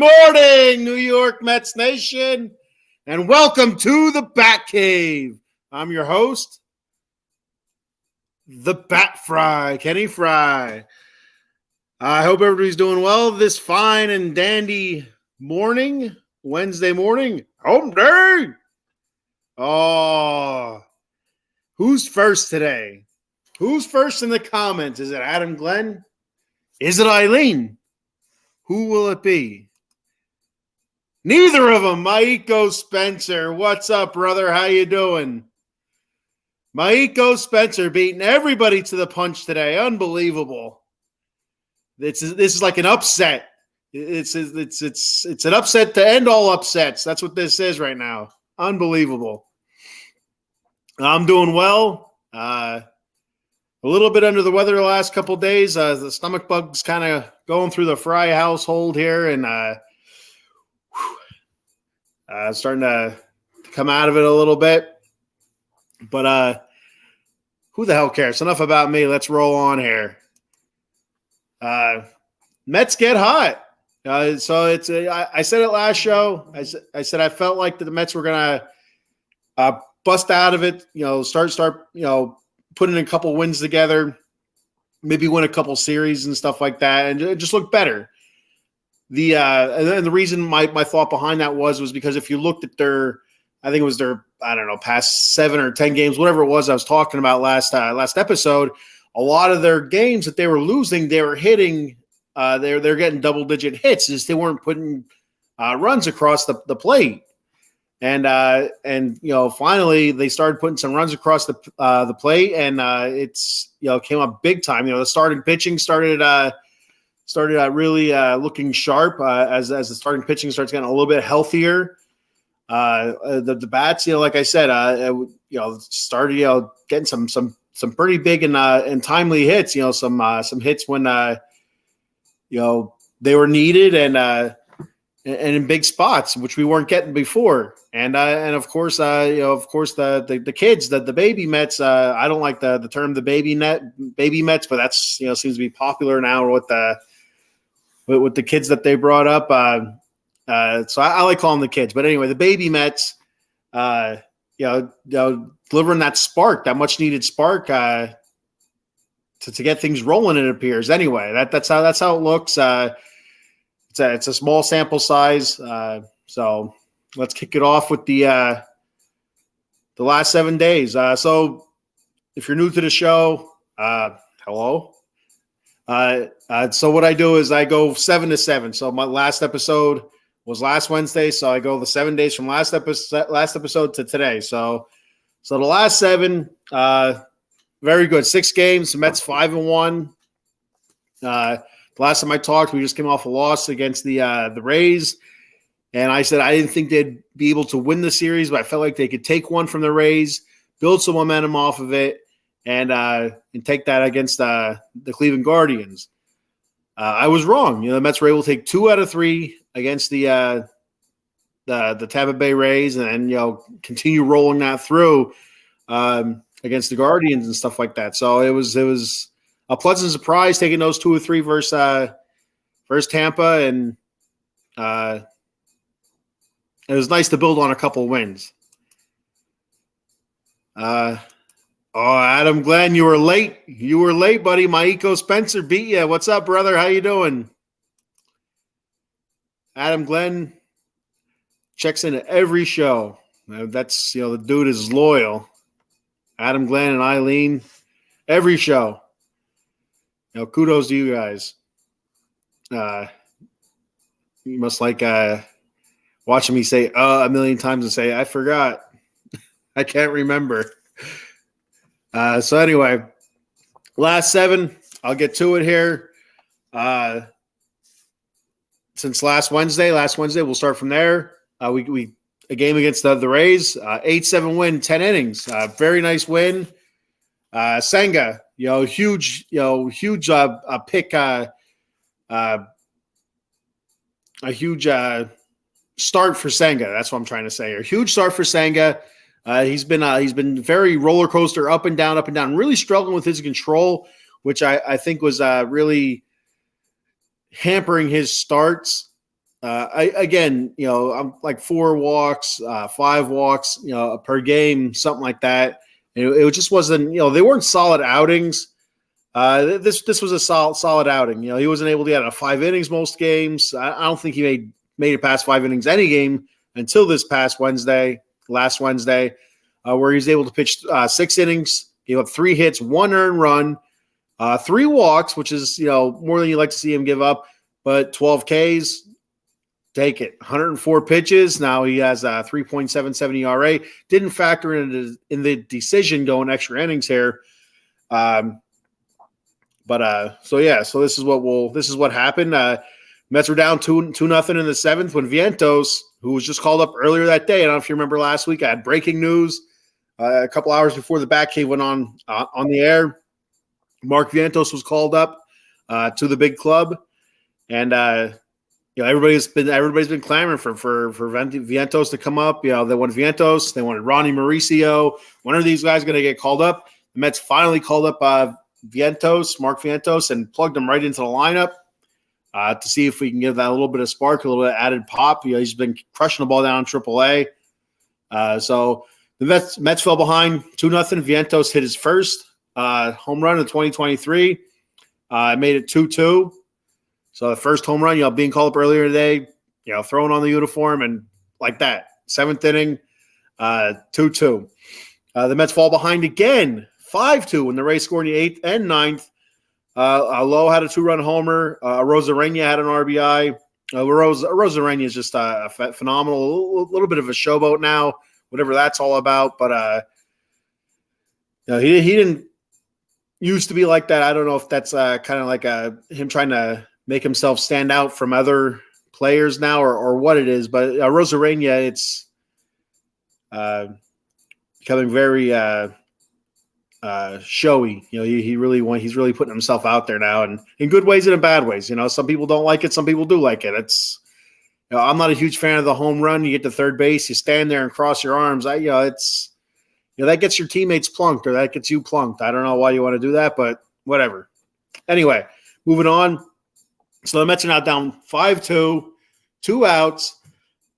morning, New York Mets Nation, and welcome to the Bat Cave. I'm your host, the Bat Fry, Kenny Fry. I hope everybody's doing well this fine and dandy morning, Wednesday morning, home day. Oh, who's first today? Who's first in the comments? Is it Adam Glenn? Is it Eileen? Who will it be? Neither of them. Maiko Spencer. What's up, brother? How you doing? Maiko Spencer beating everybody to the punch today. Unbelievable. This is like an upset. It's an upset to end all upsets. That's what this is right now. Unbelievable. I'm doing well. A little bit under the weather the last couple of days. The stomach bug's kind of going through the Fry household here, and starting to come out of it a little bit. But who the hell cares? Enough about me. Let's roll on here. Mets get hot. So it's I said it last show. I said I felt like the Mets were gonna bust out of it. Start putting in a couple wins together, maybe win a couple series and stuff like that, and just look better. And the reason my thought behind that was because if you looked at their past 7 or 10 games, whatever it was I was talking about last episode, a lot of their games that they were losing, they were hitting, they're getting double-digit hits, just they weren't putting runs across the plate. And finally they started putting some runs across the plate, and it's came up big time. The starting pitching started really looking sharp as the starting pitching starts getting a little bit healthier. The bats, like I said, started getting some pretty big and timely hits. Some hits when they were needed and in big spots, which we weren't getting before. And of course the kids, the baby Mets. I don't like the term the baby Mets, but that's seems to be popular now with the kids that they brought up. So I like calling them the kids, but anyway, the baby Mets, delivering that spark, that much needed spark, to get things rolling. It appears anyway. That's how it looks. It's a small sample size. So let's kick it off with the last 7 days. So if you're new to the show, hello. So what I do is I go 7 to 7. So my last episode was last Wednesday, so I go the 7 days from last episode to today. So the last 7, very good. 6 games. The Mets 5-1. The last time I talked, we just came off a loss against the Rays, and I said I didn't think they'd be able to win the series, but I felt like they could take one from the Rays, build some momentum off of it, and take that against the Cleveland Guardians. I was wrong. The Mets were able to take 2 out of 3 against the Tampa Bay Rays, and then continue rolling that through against the Guardians and stuff like that. So it was a pleasant surprise taking those 2 or 3 versus Tampa, and it was nice to build on a couple wins. Adam Glenn, you were late. You were late, buddy. Maiko Spencer beat you. What's up, brother? How you doing? Adam Glenn checks in at every show. That's the dude is loyal. Adam Glenn and Eileen, every show. Kudos to you guys. You must like watching me say a million times and say I forgot. I can't remember. So anyway, last 7, I'll get to it here. Since last Wednesday, we'll start from there. We a game against the Rays, 8-7 win, 10 innings. Very nice win. Senga, huge pick, a huge start for Senga. That's what I'm trying to say. A huge start for Senga. He's been very roller coaster, up and down, really struggling with his control, which I think was really hampering his starts. Again, I'm like 4 walks, 5 walks, per game, something like that. It just wasn't, they weren't solid outings. This was a solid outing. He wasn't able to get out of 5 innings most games. I don't think he made it past 5 innings any game until this past last Wednesday, where he was able to pitch 6 innings, gave up 3 hits, 1 earned run, 3 walks, which is more than you like to see him give up, but 12 Ks. Take it. 104 pitches. Now he has a 3.77 ERA. Didn't factor in the decision going extra innings here. So this is what happened. Mets were down 2-0 in the 7th when Vientos, who was just called up earlier that day. I don't know if you remember last week. I had breaking news a couple hours before the Batcave went on the air. Mark Vientos was called up to the big club, and everybody's been clamoring for Vientos to come up. They wanted Vientos. They wanted Ronnie Mauricio. When are these guys going to get called up? The Mets finally called up Mark Vientos, and plugged him right into the lineup to see if we can give that a little bit of spark, a little bit of added pop. He's been crushing the ball down in AAA. So the Mets fell behind 2-0. Vientos hit his first home run in 2023. Made it 2-2. So the first home run, being called up earlier today, throwing on the uniform and like that. 7th inning, 2-2. The Mets fall behind again, 5-2 when the Rays scored in the 8th and 9th. Lowe had a 2-run homer. Rosarena had an RBI. Rosarena is just phenomenal. A little bit of a showboat now, whatever that's all about. But he didn't used to be like that. I don't know if that's kind of like him trying to make himself stand out from other players now or what it is. But Rosarena, it's becoming very showy. He's really putting himself out there now, and in good ways and in bad ways. Some people don't like it, some people do like it. It's I'm not a huge fan of the home run. You get to third base, you stand there and cross your arms. It's that gets your teammates plunked, or that gets you plunked. I don't know why you want to do that, but whatever. Anyway, moving on. So the Mets are now down 5-2, 2 outs,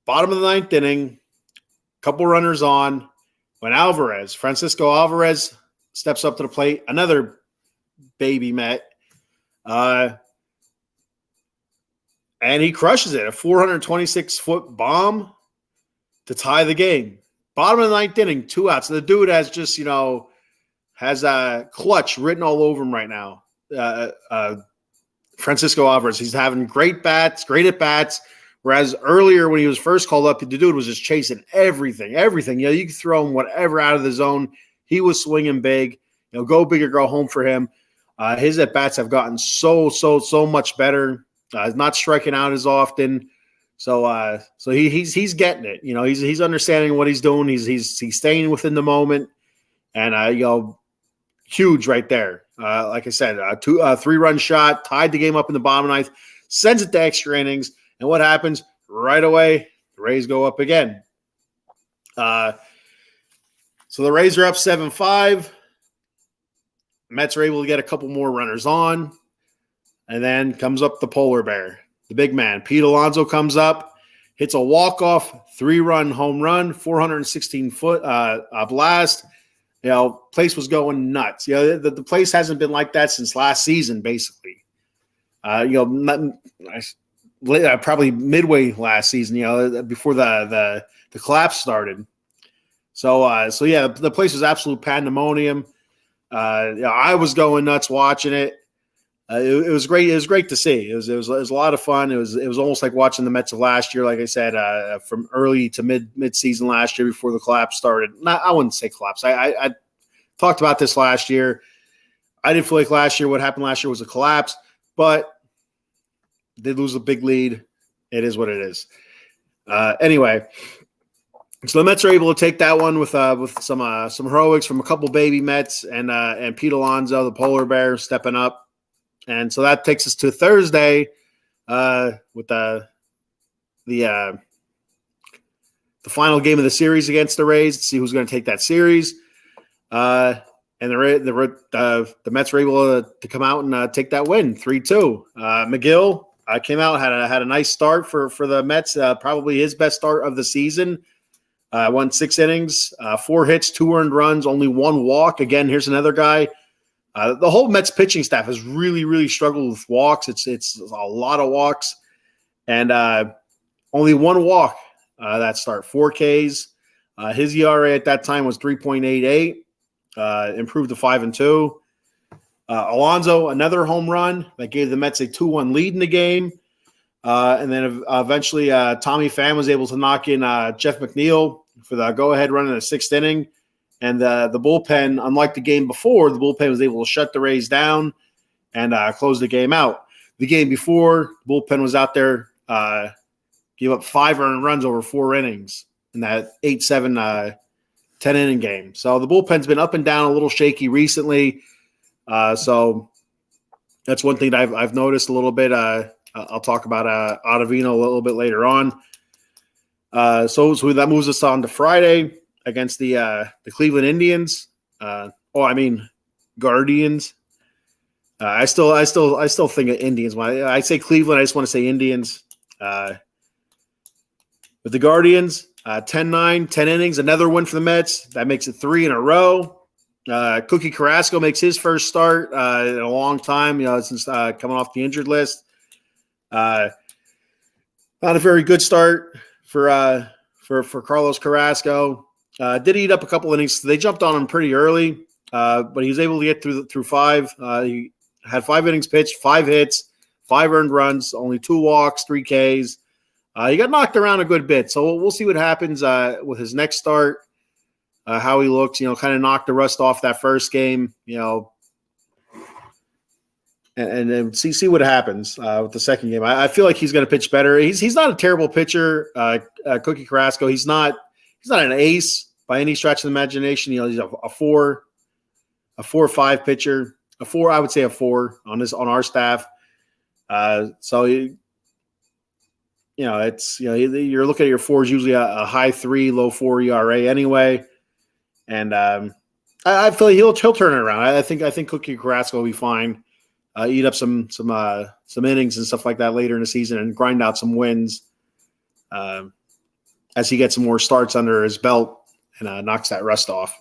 bottom of the 9th inning, couple runners on, when Francisco Alvarez steps up to the plate, another baby Met, and he crushes it, a 426-foot bomb to tie the game. Bottom of the 9th inning, 2 outs. The dude has just, has a clutch written all over him right now. Francisco Alvarez, he's having great at bats. Whereas earlier when he was first called up, the dude was just chasing everything. You could throw him whatever out of the zone. He was swinging big. Go big or go home for him. His at bats have gotten so much better. He's not striking out as often. So he's getting it. He's understanding what he's doing. He's staying within the moment, and huge right there. Like I said, 3-run shot, tied the game up in the bottom of the 9th, sends it to extra innings, and what happens right away? The Rays go up again. So the Rays are up 7-5. Mets are able to get a couple more runners on, and then comes up the polar bear, the big man. Pete Alonso comes up, hits a walk-off 3-run home run, 416-foot blast. Place was going nuts. The place hasn't been like that since last season, basically. Probably midway last season, before the collapse started. So the place was absolute pandemonium. I was going nuts watching it. It was great. It was great to see. It was a lot of fun. It was almost like watching the Mets of last year. Like I said, from early to mid season last year before the collapse started. I wouldn't say collapse. I talked about this last year. I didn't feel like what happened last year was a collapse, but they lose a big lead. It is what it is. Anyway, so the Mets are able to take that one with some heroics from a couple baby Mets and Pete Alonso, the polar bear, stepping up. And so that takes us to Thursday with the final game of the series against the Rays to see who's going to take that series. And the Mets were able to come out and take that win, 3-2. McGill came out, had a nice start for the Mets, probably his best start of the season. Won 6 innings, 4 hits, 2 earned runs, only 1 walk. Again, here's another guy. The whole Mets pitching staff has really, really struggled with walks. It's a lot of walks, and only 1 walk that start. 4 Ks. His ERA at that time was 3.88, improved to 5-2. Alonso, another home run that gave the Mets a 2-1 lead in the game. And then eventually Tommy Pham was able to knock in Jeff McNeil for the go-ahead run in the 6th inning. And the bullpen, unlike the game before, the bullpen was able to shut the Rays down and close the game out. The game before, the bullpen was out there, gave up 5 earned runs over 4 innings in that 8-7 10-inning game. So the bullpen's been up and down, a little shaky recently. So that's one thing that I've noticed a little bit. I'll talk about Ottavino a little bit later on. So that moves us on to Friday against the Cleveland Indians. Guardians. I still think of Indians. When I say Cleveland, I just want to say Indians. With the Guardians, 10-9, 10 innings, another win for the Mets. That makes it 3 in a row. Cookie Carrasco makes his first start in a long time, since coming off the injured list. Not a very good start for Carlos Carrasco. Did eat up a couple innings. They jumped on him pretty early, but he was able to get through 5. He had 5 innings pitched, 5 hits, 5 earned runs, only 2 walks, 3 Ks. He got knocked around a good bit, so we'll see what happens with his next start, how he looks. Kind of knocked the rust off that first game, and then see what happens with the second game. I feel like he's going to pitch better. He's not a terrible pitcher, Cookie Carrasco. He's not an ace by any stretch of the imagination. He's a 4 or 5 pitcher, a 4. I would say a 4 on our staff. It's you're looking at your 4s usually a high 3, low 4 ERA anyway, and I feel like he'll turn it around. I think Cookie Carrasco will be fine. Eat up some innings and stuff like that later in the season and grind out some wins as he gets some more starts under his belt and knocks that rust off.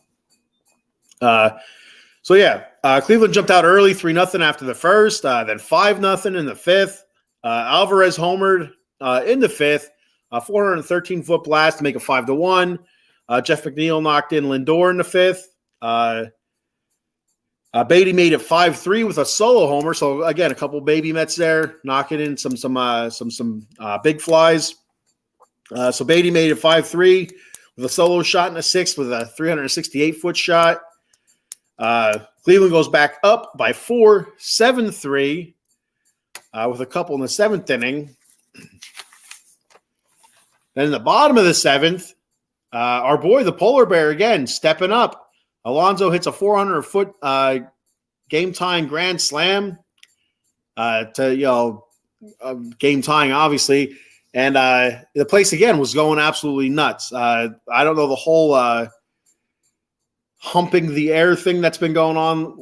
Cleveland jumped out early, 3-0 after the first, then 5-0 in the 5th. Alvarez homered in the 5th, 413-foot blast to make it 5-1. Jeff McNeil knocked in Lindor in the 5th. Beatty made it 5-3 with a solo homer. So again, a couple baby Mets there, knocking in some big flies. So Beatty made it 5-3 with a solo shot in the 6th with a 368-foot shot. Cleveland goes back up by 4, 7-3 with a couple in the 7th inning. Then in the bottom of the 7th, our boy, the polar bear, again, stepping up. Alonso hits a 400-foot game-tying grand slam to game tying, obviously. And the place, again, was going absolutely nuts. I don't know the whole humping the air thing that's been going on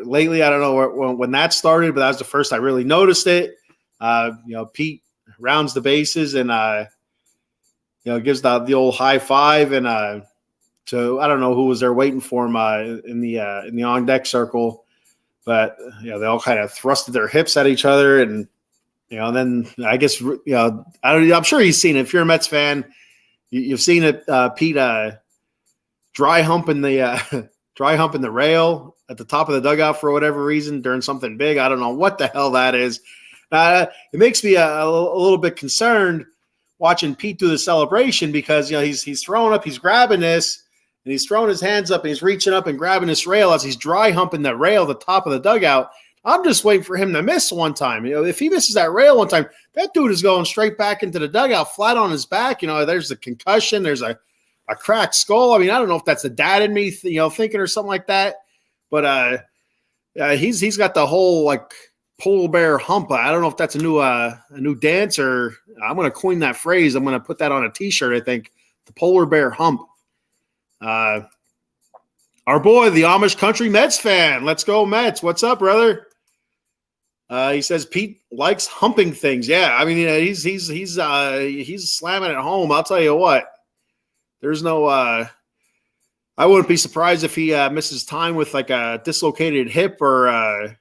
lately. I don't know when that started, but that was the first I really noticed it. Pete rounds the bases and gives the old high five and to I don't know who was there waiting for him in the on deck circle, but they all kind of thrusted their hips at each other, and then I guess I'm sure you've seen it. If you're a Mets fan, you've seen it. Pete dry humping the rail at the top of the dugout for whatever reason during something big. I don't know what the hell that is. It makes me a little bit concerned watching Pete do the celebration because he's throwing up, he's grabbing this. And he's throwing his hands up and he's reaching up and grabbing this rail as he's dry humping the rail at the top of the dugout. I'm just waiting for him to miss one time. If he misses that rail one time, that dude is going straight back into the dugout, flat on his back. There's a concussion. There's a cracked skull. I mean, I don't know if that's the dad in me, thinking or something like that. But he's got the whole polar bear hump. I don't know if that's a new dance or I'm going to coin that phrase. I'm going to put that on a T-shirt. I think the polar bear hump. Our boy, the Amish Country Mets fan. Let's go, Mets. What's up, brother? He says Pete likes humping things. Yeah, I mean, he's slamming it home. I'll tell you what. There's no. I wouldn't be surprised if he misses time with like a dislocated hip or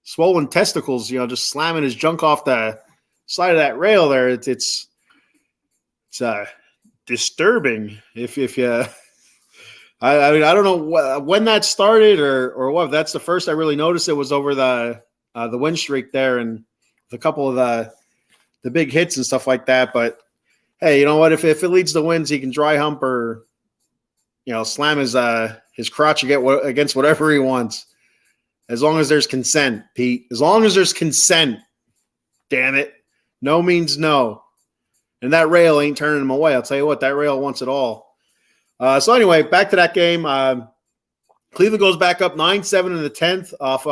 swollen testicles. Just slamming his junk off the side of that rail there. It's disturbing. If you. I mean, I don't know when that started or what. That's the first I really noticed. It was over the win streak there and a couple of the big hits and stuff like that. But hey, you know what? If it leads to wins, he can dry hump or slam his crotch against whatever he wants, as long as there's consent, Pete. As long as there's consent, damn it. No means no, and that rail ain't turning him away. I'll tell you what, that rail wants it all. So anyway, back to that game. Cleveland goes back up 9-7 in the 10th off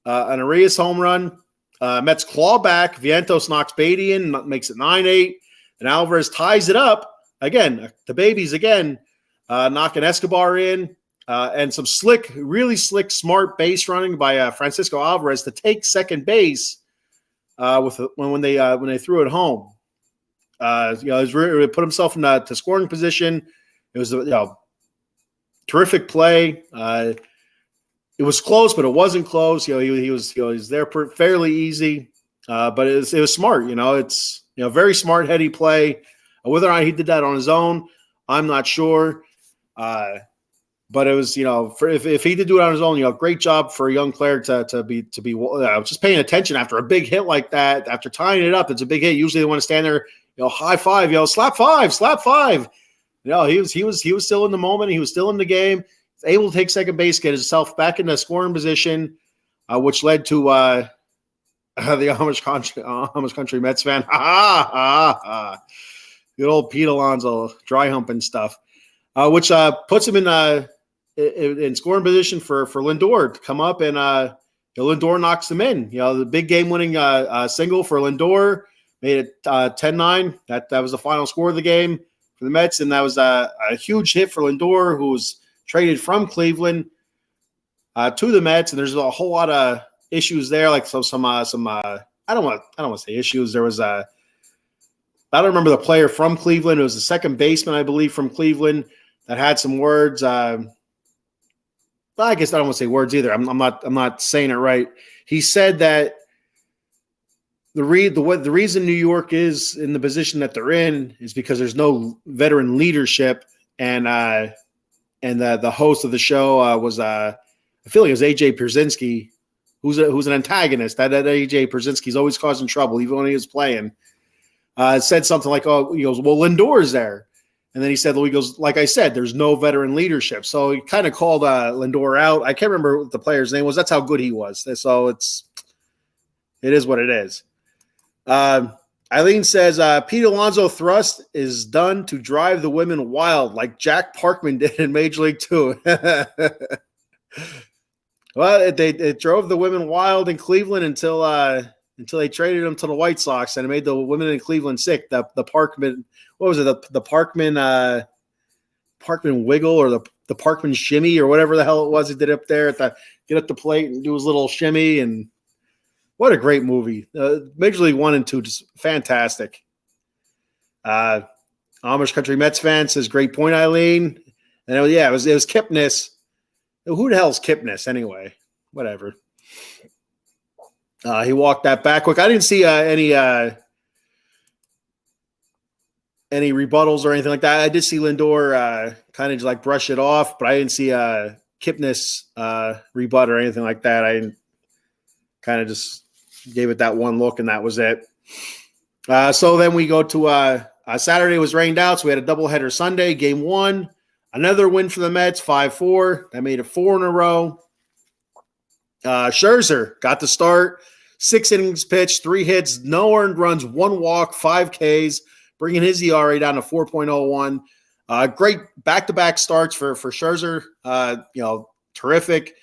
an Arias home run. Mets claw back. Vientos knocks Beatty in, makes it 9-8. And Alvarez ties it up. Again, the babies again, knocking Escobar in. And some really slick, smart base running by Francisco Alvarez to take second base when they threw it home. He put himself to scoring position. It was terrific play. It was close, but it wasn't close. He was there fairly easy, but it was smart. It's very smart, heady play. Whether or not he did that on his own, I'm not sure. But it was if he did do it on his own, great job for a young player to be just paying attention after a big hit like that. After tying it up, it's a big hit. Usually they want to stand there, high five, slap five. He was still in the moment. He was still in the game. Able to take second base, get himself back in the scoring position, which led to the Amish Country Mets fan. Good old Pete Alonso dry humping stuff, which puts him in scoring position for Lindor to come up, and Lindor knocks him in. The big game-winning single for Lindor made it 10-9. That was the final score of the game for the Mets, and that was a huge hit for Lindor, who was traded from Cleveland to the Mets. And there's a whole lot of issues there, like some I don't want to say issues. There was I don't remember the player from Cleveland. It was the second baseman, I believe, from Cleveland that had some words. I guess I don't want to say words either. I'm not saying it right. He said that the reason New York is in the position that they're in is because there's no veteran leadership, and the host of the show was I feel like it was AJ Pierzynski, who's an antagonist. That AJ Pierzynski's always causing trouble, even when he was playing. Said something like, "Oh, he goes, well, Lindor's there," and then he said, "Well, he goes, like I said, there's no veteran leadership." So he kind of called Lindor out. I can't remember what the player's name was. That's how good he was. So it is what it is. Eileen says, Pete Alonso thrust is done to drive the women wild like Jack Parkman did in Major League Two. Well, it drove the women wild in Cleveland until they traded him to the White Sox, and it made the women in Cleveland sick. The Parkman, what was it? The Parkman wiggle or the Parkman shimmy or whatever the hell it was he did up there get up the plate and do his little shimmy. And what a great movie. Major League 1 and 2, just fantastic. Amish Country Mets fan says, great point, Eileen. And it was Kipnis. Who the hell's Kipnis anyway? Whatever. He walked that back quick. I didn't see any rebuttals or anything like that. I did see Lindor kind of just like brush it off, but I didn't see Kipnis rebut or anything like that. I kind of just gave it that one look, and that was it. So then we go to Saturday was rained out, so we had a doubleheader Sunday. Game 1, another win for the Mets, 5-4. That made it 4 in a row. Scherzer got the start, 6 innings pitched, 3 hits, no earned runs, 1 walk, 5 Ks, bringing his ERA down to 4.01. Great back-to-back starts for Scherzer. Terrific.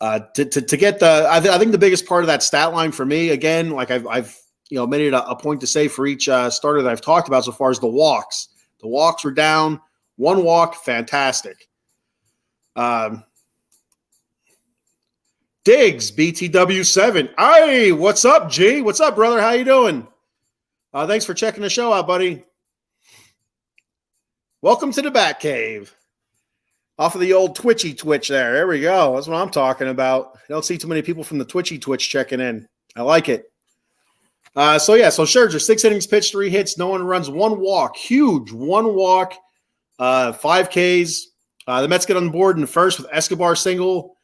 To get I think the biggest part of that stat line for me, again, like I've made it a point to say for each starter that I've talked about so far, is the walks. The walks were down. 1 walk, fantastic. Diggs, BTW7. Hey, what's up, G? What's up, brother? How you doing? Thanks for checking the show out, buddy. Welcome to the Bat Cave. Off of the old Twitchy Twitch there. There we go. That's what I'm talking about. I don't see too many people from the Twitchy Twitch checking in. I like it. So Scherzer, 6 innings pitched, 3 hits, no one runs, 1 walk. Huge, 1 walk, 5 Ks. The Mets get on board in the first with Escobar single,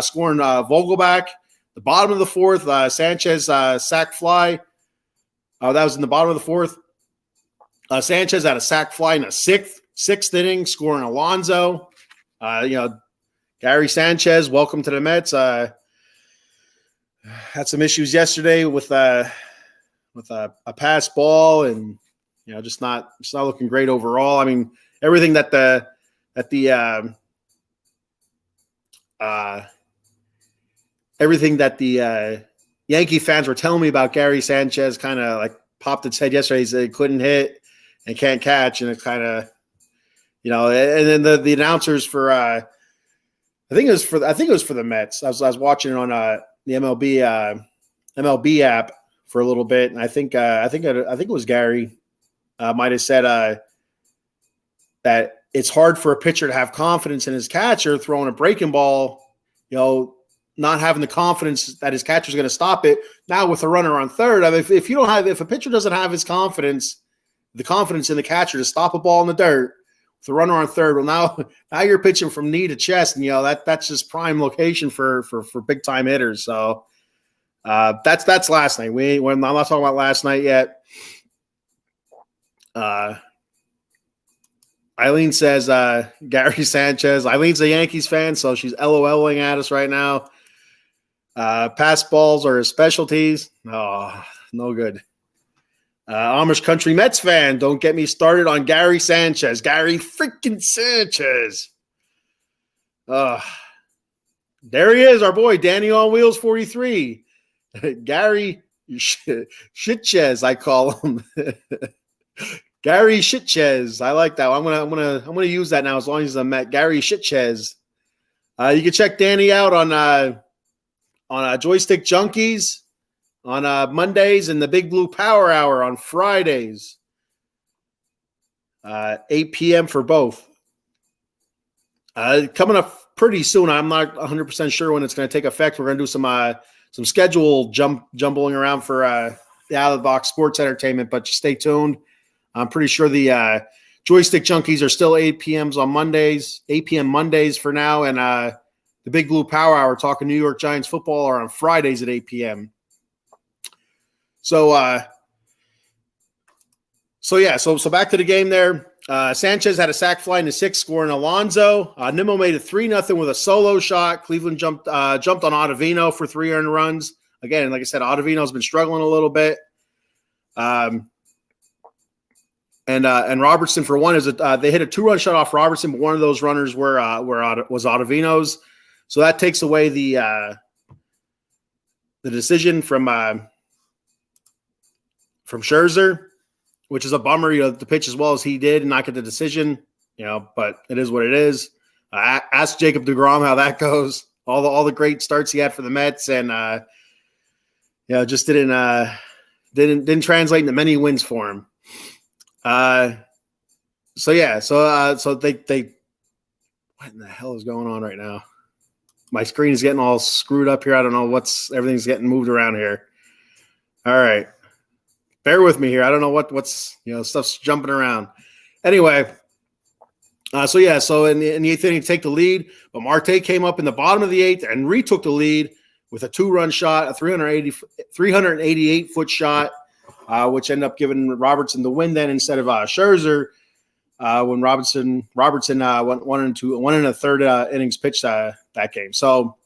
scoring Vogelback. The bottom of the fourth, Sanchez sac fly. That was in the bottom of the fourth. Sanchez had a sac fly in the sixth inning, scoring Alonso. Gary Sanchez, welcome to the Mets. Had some issues yesterday with a pass ball, and just not looking great overall. I mean, everything that the Yankee fans were telling me about Gary Sanchez kind of like popped its head yesterday. He said he couldn't hit and can't catch, and it's kind of, and then the announcers for I think it was for the Mets. I was watching it on the MLB app for a little bit, and I think it was Gary might have said that it's hard for a pitcher to have confidence in his catcher throwing a breaking ball, not having the confidence that his catcher is going to stop it. Now with a runner on third, I mean, if a pitcher doesn't have his confidence, the confidence in the catcher to stop a ball in the dirt, with the runner on third, well, now you're pitching from knee to chest, and that's just prime location for big time hitters. So that's last night. I'm not talking about last night yet. Eileen says Gary Sanchez. Eileen's a Yankees fan, so she's LOLing at us right now. Pass balls are his specialties. Oh, no good. Amish Country Mets fan. Don't get me started on Gary Sanchez. Gary freaking Sanchez. There he is, our boy, Danny on Wheels 43. Gary Shitchez, I call him. Gary Shitchez. I like that. I'm gonna use that now as long as I'm at Gary Shitchez. You can check Danny out on Joystick Junkies on Mondays and the Big Blue Power Hour on Fridays. 8 p.m. for both. Coming up pretty soon. I'm not 100% sure when it's going to take effect. We're going to do some schedule jumbling around for the Out of the Box Sports Entertainment, but just stay tuned. I'm pretty sure the Joystick Junkies are still 8 p.m. on Mondays, 8 p.m. Mondays for now, and the Big Blue Power Hour talking New York Giants football are on Fridays at 8 p.m. So back to the game there. Sanchez had a sac fly in the sixth, scoring Alonso. Nimmo made it 3-0 with a solo shot. Cleveland jumped on Ottavino for 3 earned runs. Again, like I said, Ottavino's been struggling a little bit. And Robertson for one they hit a 2-run shot off Robertson, but one of those runners was Ottavino's. So that takes away the decision from Scherzer, which is a bummer. To pitch as well as he did and not get the decision. But it is what it is. Ask Jacob deGrom how that goes. All the great starts he had for the Mets, and just didn't translate into many wins for him. So they what in the hell is going on right now? My screen is getting all screwed up here. I don't know everything's getting moved around here. All right. Bear with me here. I don't know what's stuff's jumping around. Anyway, so in the 8th inning, take the lead, but Marte came up in the bottom of the 8th and retook the lead with a 2-run shot, a 388-foot shot, which ended up giving Robertson the win then instead of Scherzer when Robertson went 1 and 1/3 innings pitched that game. So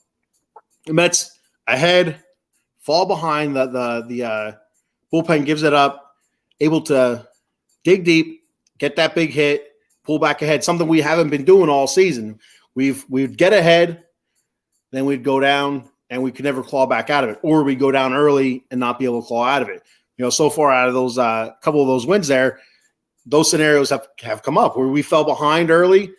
the Mets ahead, fall behind. The bullpen gives it up, able to dig deep, get that big hit, pull back ahead, something we haven't been doing all season. We'd get ahead, then we'd go down, and we could never claw back out of it, or we go down early and not be able to claw out of it. So far out of those couple of those wins there, those scenarios have come up where we fell behind early,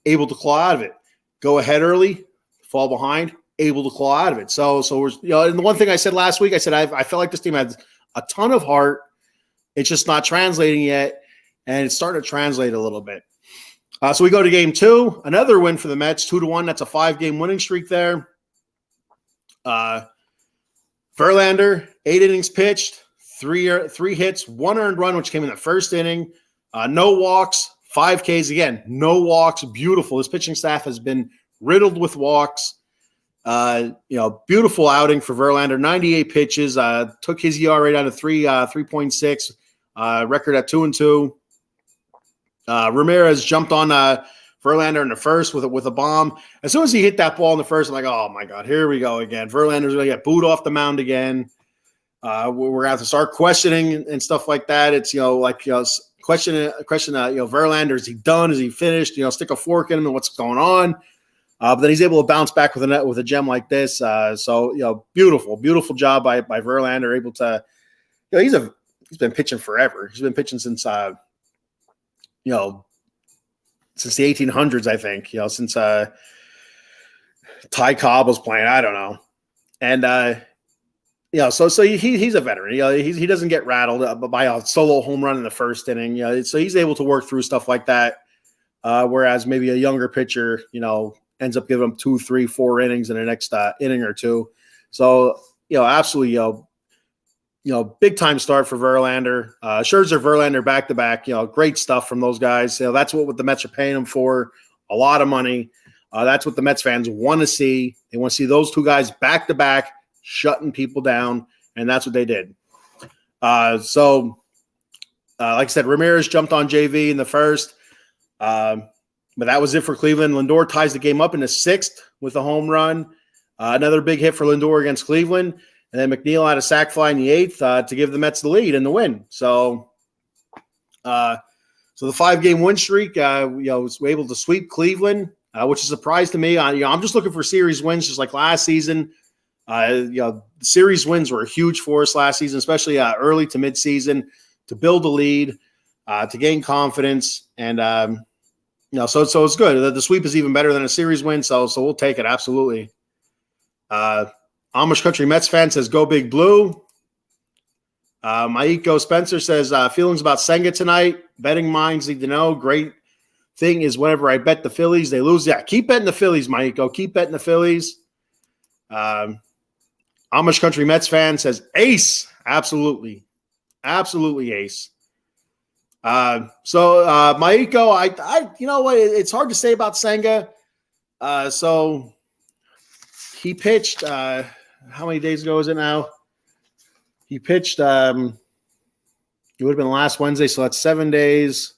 able to claw out of it. Go ahead early, fall behind, able to claw out of it. So we're, and the one thing I said last week, I said I felt like this team had a ton of heart. It's just not translating yet, and it's starting to translate a little bit. So we go to game 2, another win for the Mets, 2-1. That's a 5-game winning streak there. Verlander, 8 innings pitched, 3 hits, 1 earned run, which came in the first inning. No walks, 5 Ks. Again, no walks. Beautiful. His pitching staff has been riddled with walks. Beautiful outing for Verlander. 98 pitches. Took his ERA down to 3.6. Record at 2-2. Ramirez jumped on Verlander in the first with a bomb. As soon as he hit that ball in the first, I'm like, oh my God, here we go again. Verlander's going to get booed off the mound again. We're going to have to start questioning and stuff like that. It's, question, Verlander, is he done? Is he finished? Stick a fork in him and what's going on? But then he's able to bounce back with a gem like this. Beautiful job by Verlander, able to, he's been pitching forever. He's been pitching since, since the 1800s, I think, since Ty Cobb was playing, I don't know. And, so he's a veteran. He doesn't get rattled by a solo home run in the first inning. So he's able to work through stuff like that. Whereas maybe a younger pitcher, ends up giving him 2, 3, 4 innings in the next inning or two. So, absolutely, big time start for Verlander. Scherzer, Verlander back to back. Great stuff from those guys. That's what the Mets are paying them for. A lot of money. That's what the Mets fans want to see. They want to see those 2 guys back to back, shutting people down, and that's what they did. Like I said, Ramirez jumped on JV in the first, but that was it for Cleveland. Lindor ties the game up in the 6th with a home run. Another big hit for Lindor against Cleveland, and then McNeil had a sac fly in the 8th to give the Mets the lead and the win. So the 5-game win streak, was able to sweep Cleveland, which is a surprise to me. I'm just looking for series wins, just like last season. The series wins were huge for us last season, especially early to mid-season, to build a lead, to gain confidence, and so it's good. The sweep is even better than a series win, so we'll take it absolutely. Amish Country Mets fan says, "Go Big Blue." Maiko Spencer says, "Feelings about Senga tonight. Betting minds need to know. Great thing is whenever I bet the Phillies, they lose. Yeah, keep betting the Phillies, Maiko. Keep betting the Phillies." Amish Country Mets fan says, "Ace." Absolutely ace. Maiko, I you know what? It's hard to say about Senga. So he pitched. How many days ago is it now? He pitched. It would have been last Wednesday, so that's 7 days.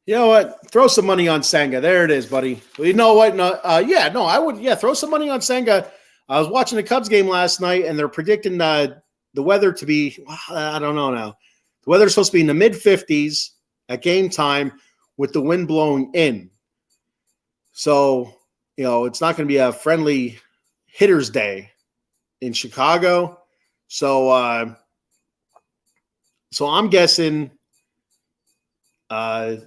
You know what? Throw some money on Senga. There it is, buddy. Well, you know what? No, I would. Yeah, throw some money on Senga. I was watching the Cubs game last night, and they're predicting the weather to be, I don't know now. The weather's supposed to be in the mid-50s at game time with the wind blowing in. So, it's not going to be a friendly hitter's day in Chicago. So I'm guessing by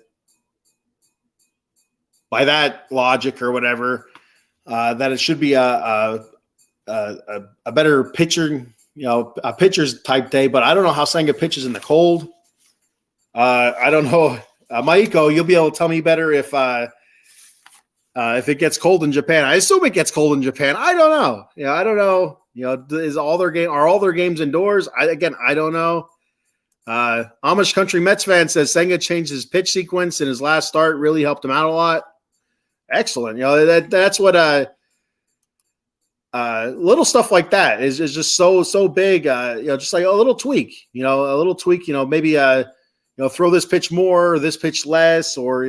that logic or whatever, that it should be a better pitcher, a pitcher's type day. But I don't know how Senga pitches in the cold. I don't know, Maiko. You'll be able to tell me better if it gets cold in Japan. I assume it gets cold in Japan. I don't know. I don't know. Are all their games indoors? I don't know. Amish Country Mets fan says Senga changed his pitch sequence in his last start, really helped him out a lot. Excellent. That's what little stuff like that is just so big. Just like a little tweak. Maybe throw this pitch more or this pitch less, or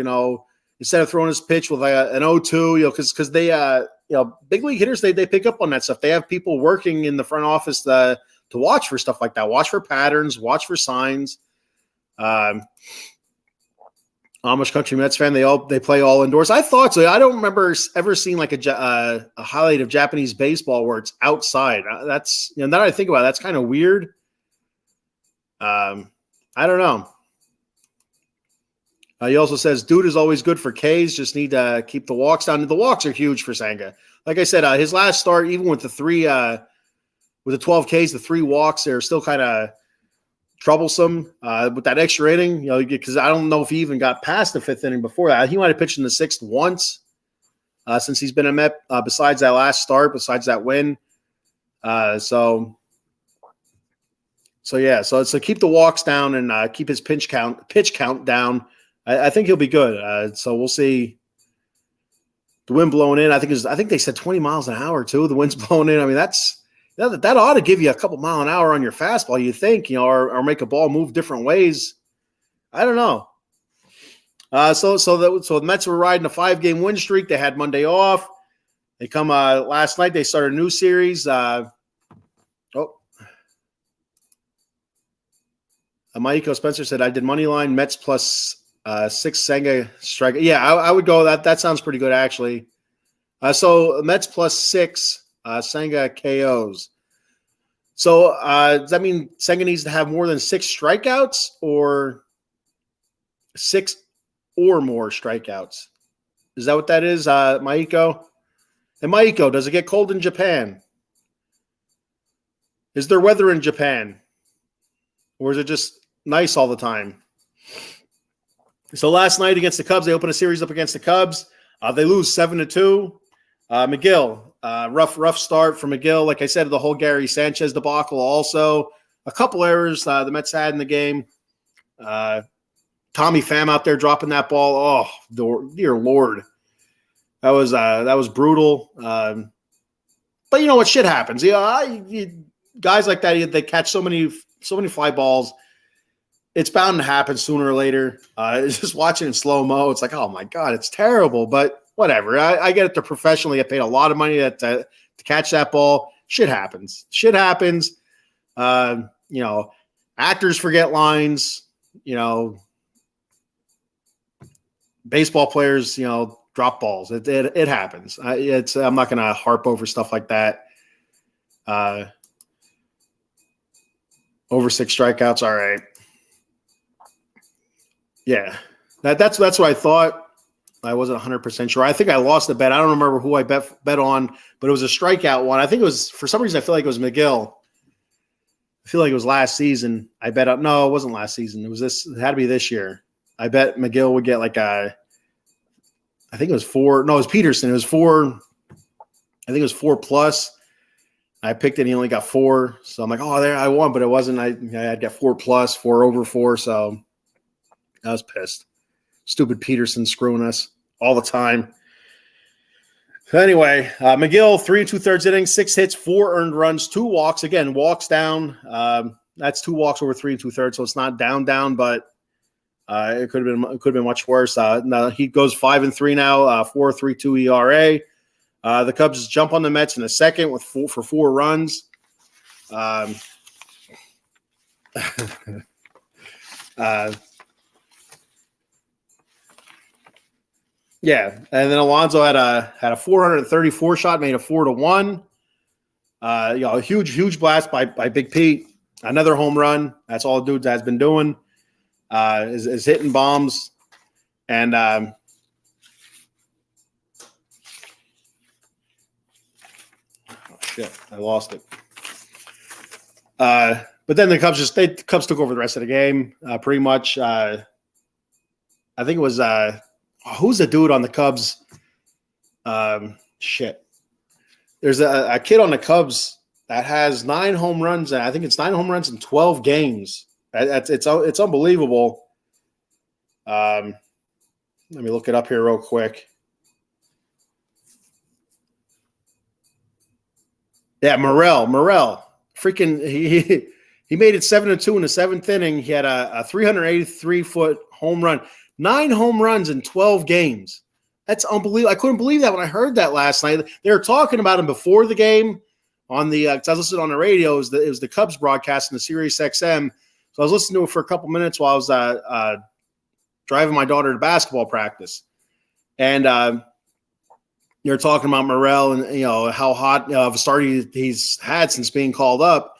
instead of throwing this pitch with an 0-2, because they big league hitters, they pick up on that stuff. They have people working in the front office to watch for stuff like that, watch for patterns, watch for signs. Amish Country Mets fan, they play all indoors. I thought so. I don't remember ever seeing like a highlight of Japanese baseball where it's outside. That's now that I think about it, that's kind of weird. I don't know. He also says, dude is always good for Ks. Just need to keep the walks down. The walks are huge for Senga. Like I said, his last start, even with the 12 Ks, the 3 walks, they're still kind of troublesome with that extra inning, because I don't know if he even got past the 5th inning before that. He might have pitched in the 6th once since he's been a Met, besides that last start, besides that win. So keep the walks down and keep his pitch count down. I think he'll be good. So we'll see. The wind blowing in. I think they said 20 miles an hour too. The wind's blowing in. I mean, that ought to give you a couple mile an hour on your fastball. You think, or make a ball move different ways. I don't know. So the Mets were riding a 5-game win streak. They had Monday off. They come last night. They started a new series. Maiko Spencer said, I did money line Mets plus 6 Senga strike. Yeah, I would go. That sounds pretty good, actually. So Mets plus 6 Senga KOs. So does that mean Senga needs to have more than 6 strikeouts or 6 or more strikeouts? Is that what that is, Maiko? And Maiko, does it get cold in Japan? Is there weather in Japan? Or is it just nice all the time? So last night against the Cubs, they opened a series up against the Cubs. They lose 7-2. McGill, rough start for McGill. Like I said, the whole Gary Sanchez debacle also. A couple errors the Mets had in the game. Tommy Pham out there dropping that ball. Oh, dear Lord. That was brutal. But you know what? Shit happens. Guys like that, they catch so many fly balls. It's bound to happen sooner or later. Just watching in slow-mo, it's like, oh, my God, it's terrible. But whatever. I get it. They're professionally. I paid a lot of money to catch that ball. Shit happens. Actors forget lines. Baseball players, drop balls. It happens. I'm not going to harp over stuff like that. Over 6 strikeouts. All right. Yeah, that's what I thought. I wasn't 100% sure. I think I lost the bet. I don't remember who I bet on, but it was a strikeout one. I think it was, for some reason, I feel like it was McGill. I feel like it was last season. I bet up. No, it wasn't last season. It had to be this year. I bet McGill would get I think it was 4. No, it was Peterson. It was 4. I think it was 4+. I picked it. He only got 4. So I'm like, oh, there I won, but it wasn't. I had got 4+, 4 over 4. So I was pissed. Stupid Peterson screwing us all the time. So anyway, McGill, 3 2/3 innings, 6 hits, 4 earned runs, 2 walks. Again, walks down. That's 2 walks over 3 2/3, so it's not down, but it could have been much worse. Now he goes 5-3 now, 4.32 ERA. The Cubs jump on the Mets in the second with 4 runs. Yeah, and then Alonso had a 434 shot, made a 4-1. A huge blast by Big Pete. Another home run. That's all the dude has been doing. Is hitting bombs, and oh, shit, I lost it. But then the Cubs took over the rest of the game, pretty much. I think it was who's the dude on the Cubs? There's a kid on the Cubs that has 9 home runs, and I think it's 9 home runs in 12 games. It's unbelievable. Let me look it up here real quick. Yeah, Morel. Freaking he made it 7-2 in the 7th inning. He had a 383-foot home run. 9 home runs in 12 games. That's unbelievable. I couldn't believe that when I heard that last night. They were talking about him before the game on the because I was listening on the radio. It was the Cubs broadcast in the Sirius XM. So I was listening to it for a couple minutes while I was driving my daughter to basketball practice. And you're talking about Morel and how hot of a start he's had since being called up.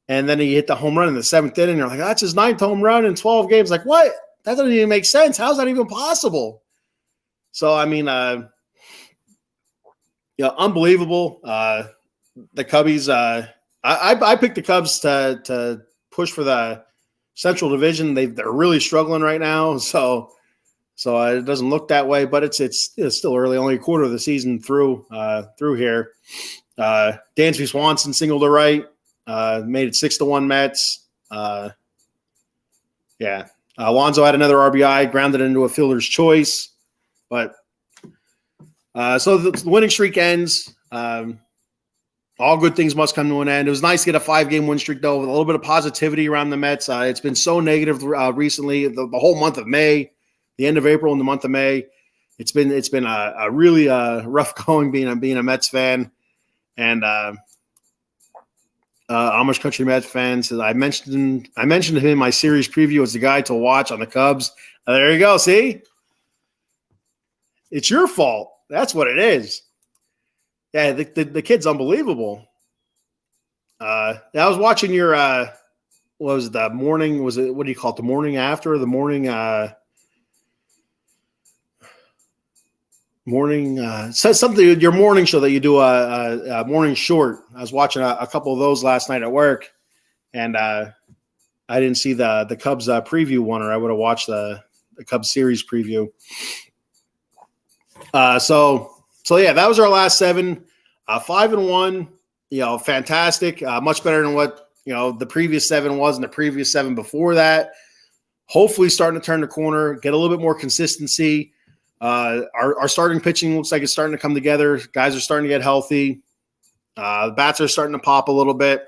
And then he hit the home run in the 7th inning. You're like, that's his 9th home run in 12 games. Like, what? That doesn't even make sense. How's that even possible? So, I mean, unbelievable. The Cubbies, I picked the Cubs to push for the Central Division. They're really struggling right now. So it doesn't look that way, but it's still early, only a quarter of the season through here. Dansby Swanson singled to right, made it 6-1 Mets. Alonso had another RBI, grounded into a fielder's choice, but so the winning streak ends. All good things must come to an end. It was nice to get a 5-game win streak, though, with a little bit of positivity around the Mets. It's been so negative recently. The whole month of May, the end of April, and the month of May, it's been a really rough going being a Mets fan, and Amish Country Mets fans. I mentioned him in my series preview as the guy to watch on the Cubs. There you go. See, it's your fault. That's what it is. Yeah, the kid's unbelievable. I was watching your what was it, the morning? Was it, what do you call it? The morning after? The morning something, your morning show that you do, a morning short. I was watching a couple of those last night at work, and I didn't see the Cubs preview one, or I would have watched the Cubs series preview. So yeah, that was our last 7, 5-1. Fantastic, much better than what the previous 7 was, and the previous 7 before that. Hopefully, starting to turn the corner, get a little bit more consistency. Our starting pitching looks like it's starting to come together. Guys are starting to get healthy. The bats are starting to pop a little bit.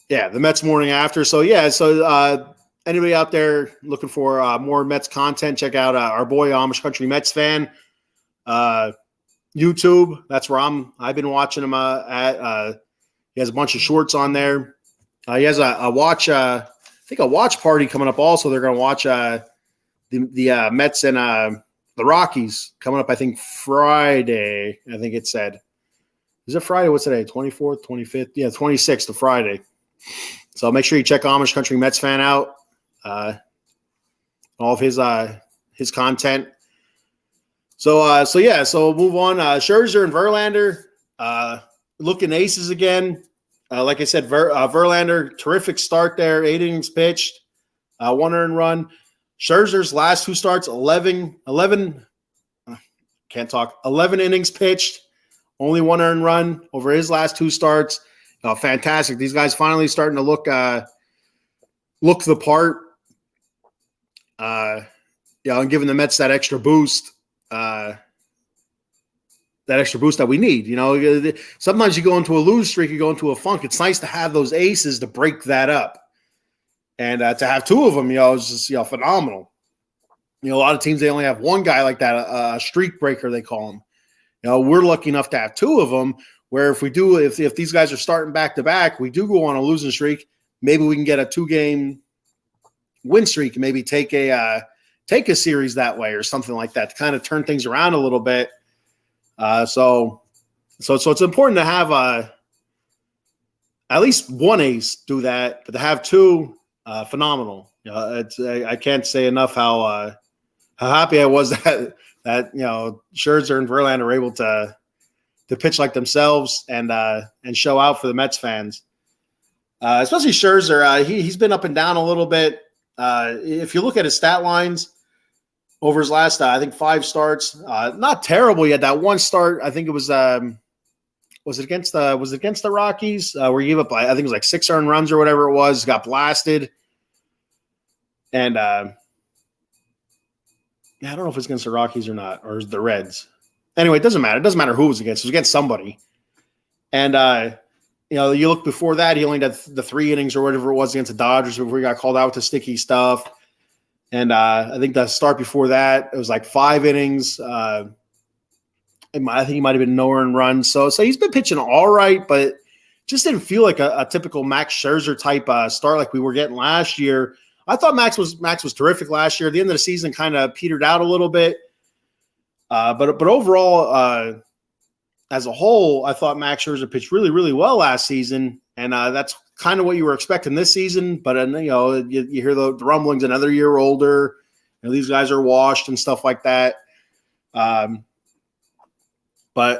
Yeah, the Mets morning after. So anybody out there looking for more Mets content, check out our boy Amish Country Mets fan YouTube. That's where I've been watching him at. He has a bunch of shorts on there. He has a watch. I think a watch party coming up. Also, they're going to watch the Mets and the Rockies coming up. I think Friday. I think it said. Is it Friday? What's today? 24th, 25th? Yeah, 26th of Friday. So make sure you check Amish Country Mets fan out. All of his content. So we'll move on. Scherzer and Verlander looking aces again. Like I said, Verlander, terrific start there. 8 innings pitched, 1 earned run. Scherzer's last 2 starts, 11 innings pitched, only 1 earned run over his last 2 starts. Fantastic. These guys finally starting to look the part. And giving the Mets that extra boost. That extra boost that we need. Sometimes you go into a lose streak, you go into a funk. It's nice to have those aces to break that up. And to have 2 of them, is just, phenomenal. A lot of teams, they only have 1 guy like that, a streak breaker, they call him. We're lucky enough to have 2 of them, where if these guys are starting back-to-back, we do go on a losing streak, maybe we can get a 2-game win streak and maybe take a series that way or something like that to kind of turn things around a little bit. So it's important to have at least 1 ace do that, but to have 2, phenomenal. I can't say enough how happy I was that Scherzer and Verlander are able to pitch like themselves and show out for the Mets fans. Especially Scherzer, he's been up and down a little bit. If you look at his stat lines over his last, I think 5 starts, not terrible. He had that 1 start. I think it was it against the Rockies where he gave up, I think it was like 6 earned runs or whatever it was, got blasted. And I don't know if it's against the Rockies or not, or the Reds. Anyway, it doesn't matter. It doesn't matter who it was against. It was against somebody. And you look before that, he only did the 3 innings or whatever it was against the Dodgers before he got called out with the sticky stuff. And I think the start before that, it was like 5 innings. I think he might have been no earned run. So he's been pitching all right, but just didn't feel like a typical Max Scherzer type start like we were getting last year. I thought Max was terrific last year. At the end of the season, kind of petered out a little bit. But overall, as a whole, I thought Max Scherzer pitched really, really well last season, and that's kind of what you were expecting this season, but you hear the rumblings another year older. These guys are washed and stuff like that. But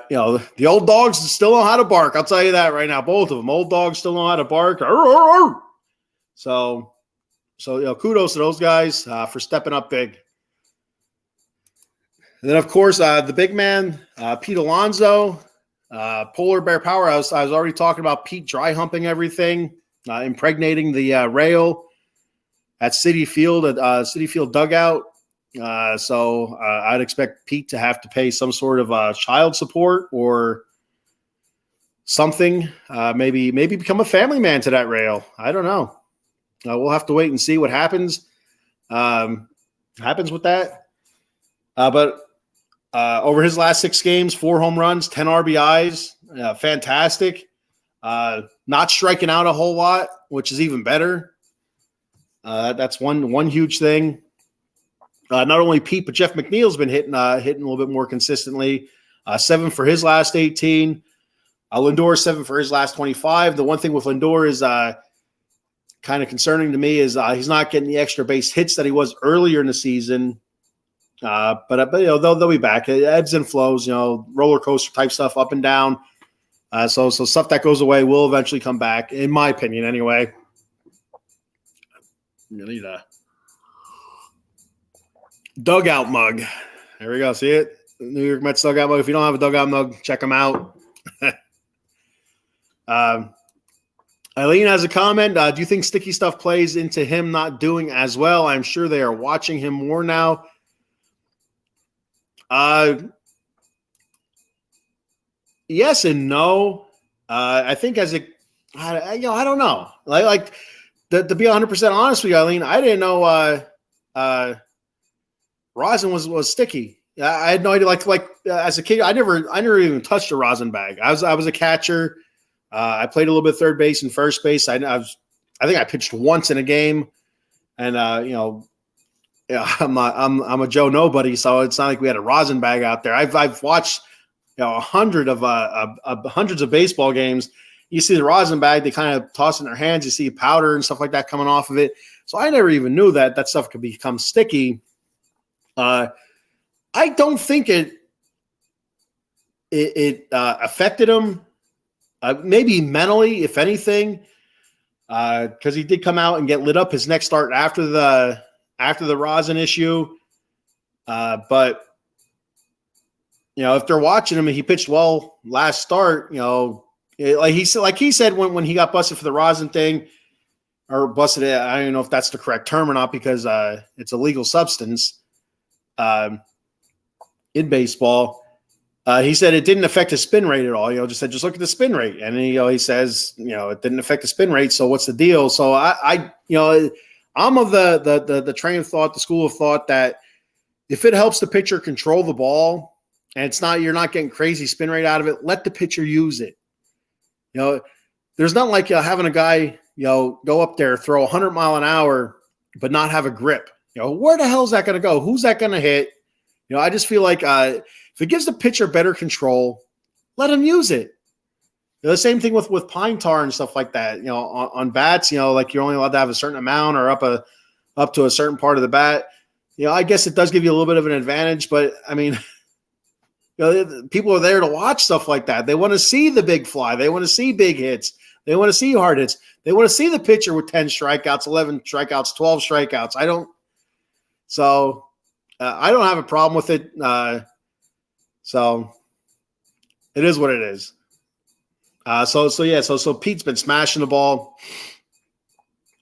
the old dogs still know how to bark. I'll tell you that right now. Both of them, old dogs, still know how to bark. So kudos to those guys for stepping up big. And then, of course, the big man, Pete Alonso, Polar Bear Power. I was already talking about Pete dry humping everything, impregnating the rail at Citi Field, Citi Field dugout. So I'd expect Pete to have to pay some sort of child support or something. Maybe become a family man to that rail. I don't know. We'll have to wait and see what happens. Happens with that. But over his last 6 games, 4 home runs, 10 RBIs, fantastic. Not striking out a whole lot, which is even better. That's one huge thing. Not only Pete, but Jeff McNeil's been hitting a little bit more consistently. 7 for his last 18. Lindor 7 for his last 25. The one thing with Lindor is kind of concerning to me is he's not getting the extra base hits that he was earlier in the season. But they'll be back. It ebbs and flows, roller coaster type stuff, up and down. So stuff that goes away will eventually come back, in my opinion, anyway. You need a dugout mug. There we go. See it? New York Mets dugout mug. If you don't have a dugout mug, check them out. Eileen has a comment. Do you think sticky stuff plays into him not doing as well? I'm sure they are watching him more now. Yes and no. I think I don't know. Like to be 100% honest with you, Eileen, I didn't know rosin was sticky. I had no idea. Like as a kid, I never even touched a rosin bag. I was a catcher. I played a little bit third base and first base. I think I pitched once in a game, and I'm a Joe Nobody, so it's not like we had a rosin bag out there. I've watched hundreds of baseball games. You see the rosin bag, they kind of toss it in their hands. You see powder and stuff like that coming off of it. So I never even knew that stuff could become sticky. I don't think it affected him. Maybe mentally, if anything, because he did come out and get lit up his next start after the rosin issue. But if they're watching him and he pitched well last start, like he said when he got busted for the rosin thing, or busted, I don't know if that's the correct term or not, because it's a legal substance in baseball. He said it didn't affect his spin rate at all. Just look at the spin rate, and he says it didn't affect the spin rate. So what's the deal? So I'm of the train of thought, the school of thought that if it helps the pitcher control the ball and you're not getting crazy spin rate out of it, let the pitcher use it. There's not like having a guy go up there, throw 100 mile an hour, but not have a grip. Where the hell is that going to go? Who's that going to hit? I just feel like if it gives the pitcher better control, let him use it. The same thing with pine tar and stuff like that. On bats, like you're only allowed to have a certain amount or up to a certain part of the bat. I guess it does give you a little bit of an advantage, but I mean, people are there to watch stuff like that. They want to see the big fly. They want to see big hits. They want to see hard hits. They want to see the pitcher with 10 strikeouts, 11 strikeouts, 12 strikeouts. I don't have a problem with it. So it is what it is. So Pete's been smashing the ball.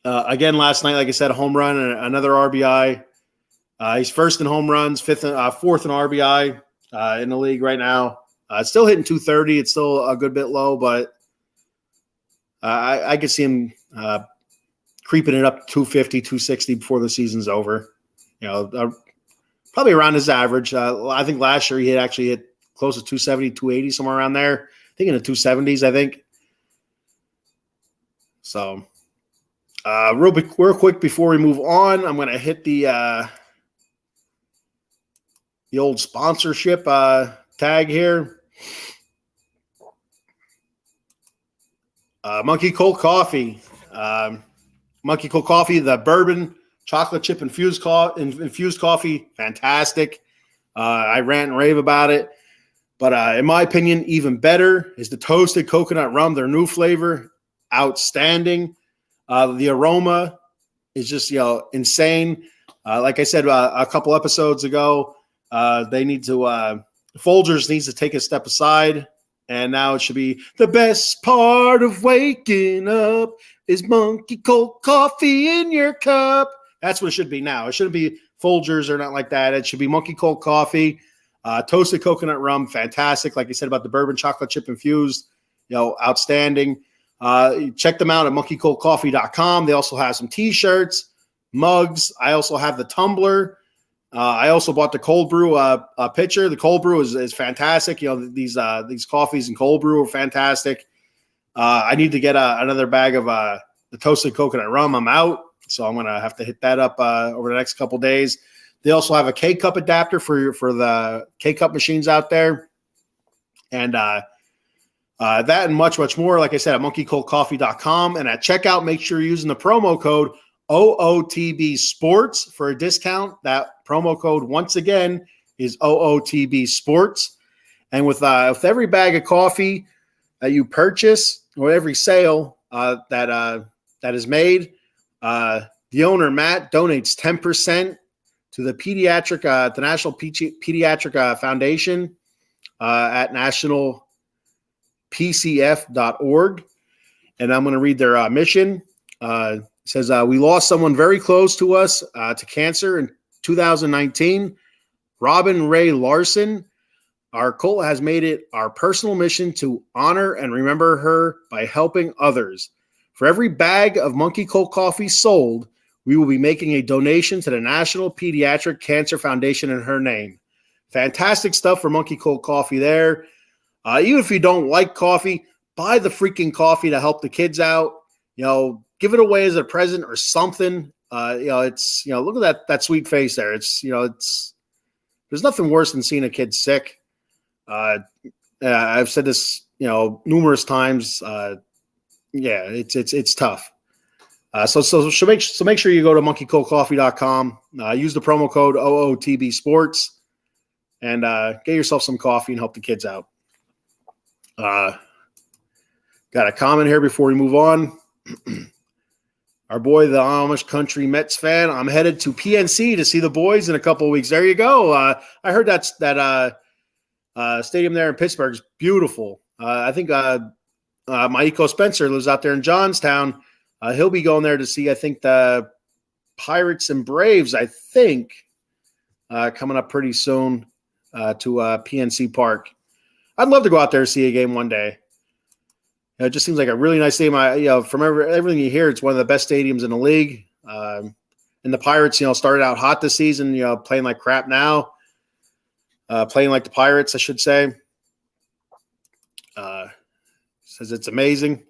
Again, last night, like I said, a home run and another RBI. He's first in home runs, fourth in RBI in the league right now. Still hitting 230. It's still a good bit low, but I could see him creeping it up to 250, 260 before the season's over. Probably around his average. I think last year he had actually hit close to 270, 280, somewhere around there. I think in the 270s, I think. So, real quick before we move on, I'm going to hit the old sponsorship tag here. Monkey Cold Coffee. Monkey Cold Coffee, the bourbon chocolate chip infused coffee, fantastic. I rant and rave about it. But in my opinion, even better is the toasted coconut rum, their new flavor, outstanding. The aroma is just, insane. Like I said a couple episodes ago, Folgers needs to take a step aside, and now it should be the best part of waking up is Monkey Cold Coffee in your cup. That's what it should be now. It shouldn't be Folgers or not like that. It should be Monkey Cold Coffee, toasted coconut rum, fantastic. Like I said about the bourbon chocolate chip infused, outstanding. Check them out at monkeycoldcoffee.com. They also have some t-shirts, mugs. I also have the tumbler. I also bought the cold brew pitcher. The cold brew is fantastic. These coffees and cold brew are fantastic. I need to get another bag of the toasted coconut rum. I'm out, so I'm gonna have to hit that up over the next couple days. They also have a K-cup adapter for the K-cup machines out there, and that and much, much more. Like I said, at monkeycoldcoffee.com, and at checkout, make sure you're using the promo code OOTB Sports for a discount. That promo code, once again, is OOTB Sports. And with every bag of coffee that you purchase, or every sale that is made, the owner, Matt, donates 10% to the the National Pediatric Foundation at nationalpcf.org. And I'm going to read their mission. It says, we lost someone very close to us to cancer in 2019, Robin Ray Larson. Our cult has made it our personal mission to honor and remember her by helping others. For every bag of Monkey Cold Coffee sold, we will be making a donation to the National Pediatric Cancer Foundation in her name. Fantastic stuff for Monkey Cold Coffee there. Even if you don't like coffee, buy the freaking coffee to help the kids out. Give it away as a present or something. It's look at that sweet face there. There's nothing worse than seeing a kid sick. I've said this numerous times. It's tough. So make sure you go to monkeycoldcoffee.com. Use the promo code OOTB Sports, and get yourself some coffee and help the kids out. Got a comment here before we move on. Our boy, the Amish Country Mets fan. I'm headed to PNC to see the boys in a couple of weeks. There you go. I heard that stadium there in Pittsburgh is beautiful. I think Maiko Spencer lives out there in Johnstown. He'll be going there to see, I think, the Pirates and Braves, I think, coming up pretty soon to PNC Park. I'd love to go out there and see a game one day. It just seems like a really nice stadium. From everything you hear, it's one of the best stadiums in the league. And the Pirates, started out hot this season, playing like crap now. Playing like the Pirates, I should say. Says it's amazing.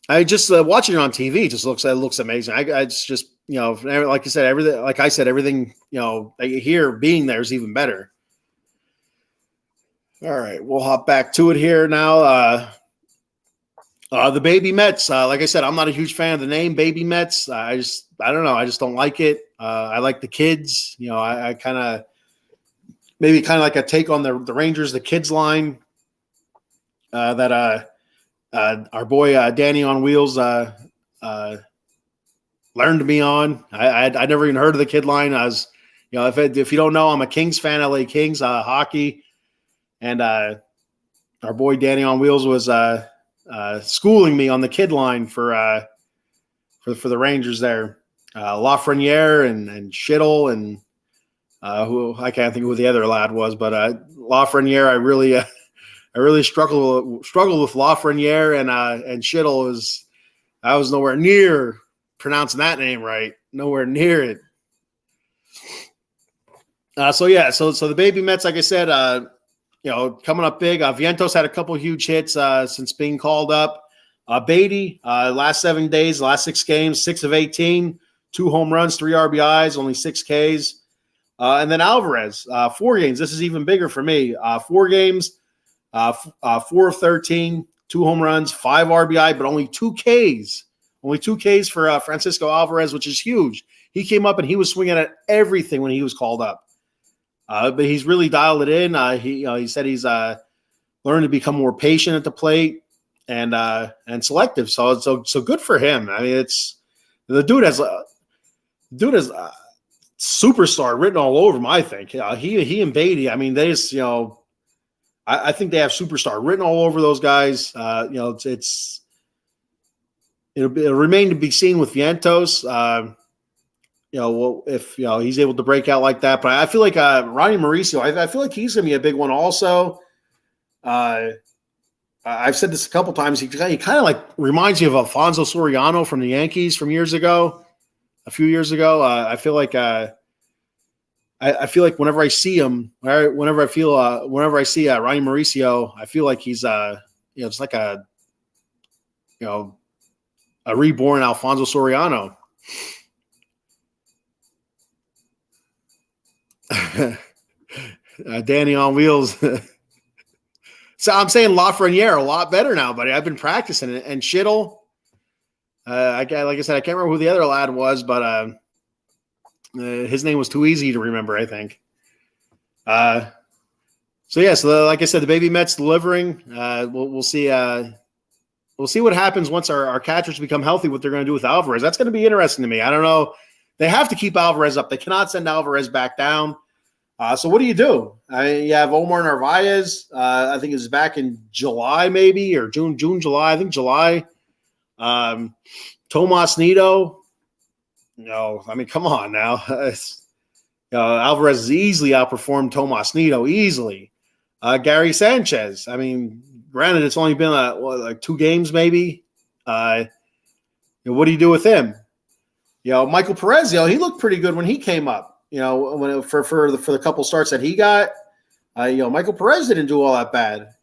I just watching it on TV just looks amazing. It's just like I said, everything that you hear being there is even better. All right, we'll hop back to it here now. The Baby Mets. Like I said, I'm not a huge fan of the name Baby Mets. I don't know. I just don't like it. I like the kids. I kind of like a take on the Rangers, the kids line that our boy Danny on Wheels learned me on. I never even heard of the kid line. I was, if you don't know, I'm a Kings fan, LA Kings hockey, and our boy Danny on Wheels was schooling me on the kid line for the Rangers there. Lafreniere and Schittle and who I can't think of who the other lad was, but Lafreniere, I really struggled with Lafreniere and Schittle. I was nowhere near pronouncing that name right. Nowhere near it. So the Baby Mets, like I said, coming up big. Vientos had a couple huge hits since being called up. Beatty, last 7 days, last 6 games, 6 of 18, 2 home runs, 3 RBIs, only 6 Ks. And then Alvarez, 4 games. This is even bigger for me. 4 games, 4 of 13, 2 home runs, 5 RBI, but only 2 Ks. Only 2 Ks for Francisco Alvarez, which is huge. He came up and he was swinging at everything when he was called up. But he's really dialed it in. He said he's learned to become more patient at the plate and selective. So good for him. I mean, it's the dude has superstar written all over him. I think he and Beatty. I mean, they just I think they have superstar written all over those guys. It'll remain to be seen with Vientos. If he's able to break out like that. But I feel like Ronnie Mauricio, I feel like he's going to be a big one also. I've said this a couple times. He kind of like reminds me of Alfonso Soriano from the Yankees from a few years ago. I feel like I feel like whenever I see him, whenever I see Ronnie Mauricio, I feel like he's it's like a reborn Alfonso Soriano. Danny on wheels. So I'm saying Lafreniere a lot better now, buddy. I've been practicing it. And Schittle, like I said, I can't remember who the other lad was, but his name was too easy to remember, I think. So like I said, the baby Mets delivering. We'll see. We'll see what happens once our catchers become healthy. What they're going to do with Alvarez? That's going to be interesting to me. I don't know. They have to keep Alvarez up. They cannot send Alvarez back down. So what do? You have Omar Narvaez. I think is back in July, maybe, or June, July. I think July. Tomas Nido. No, I mean, come on now. Alvarez has easily outperformed Tomas Nido, easily. Gary Sanchez. I mean, granted, it's only been like 2 games, maybe. What do you do with him? Michael Perez. He looked pretty good when he came up. For the couple starts that he got, Michael Perez didn't do all that bad.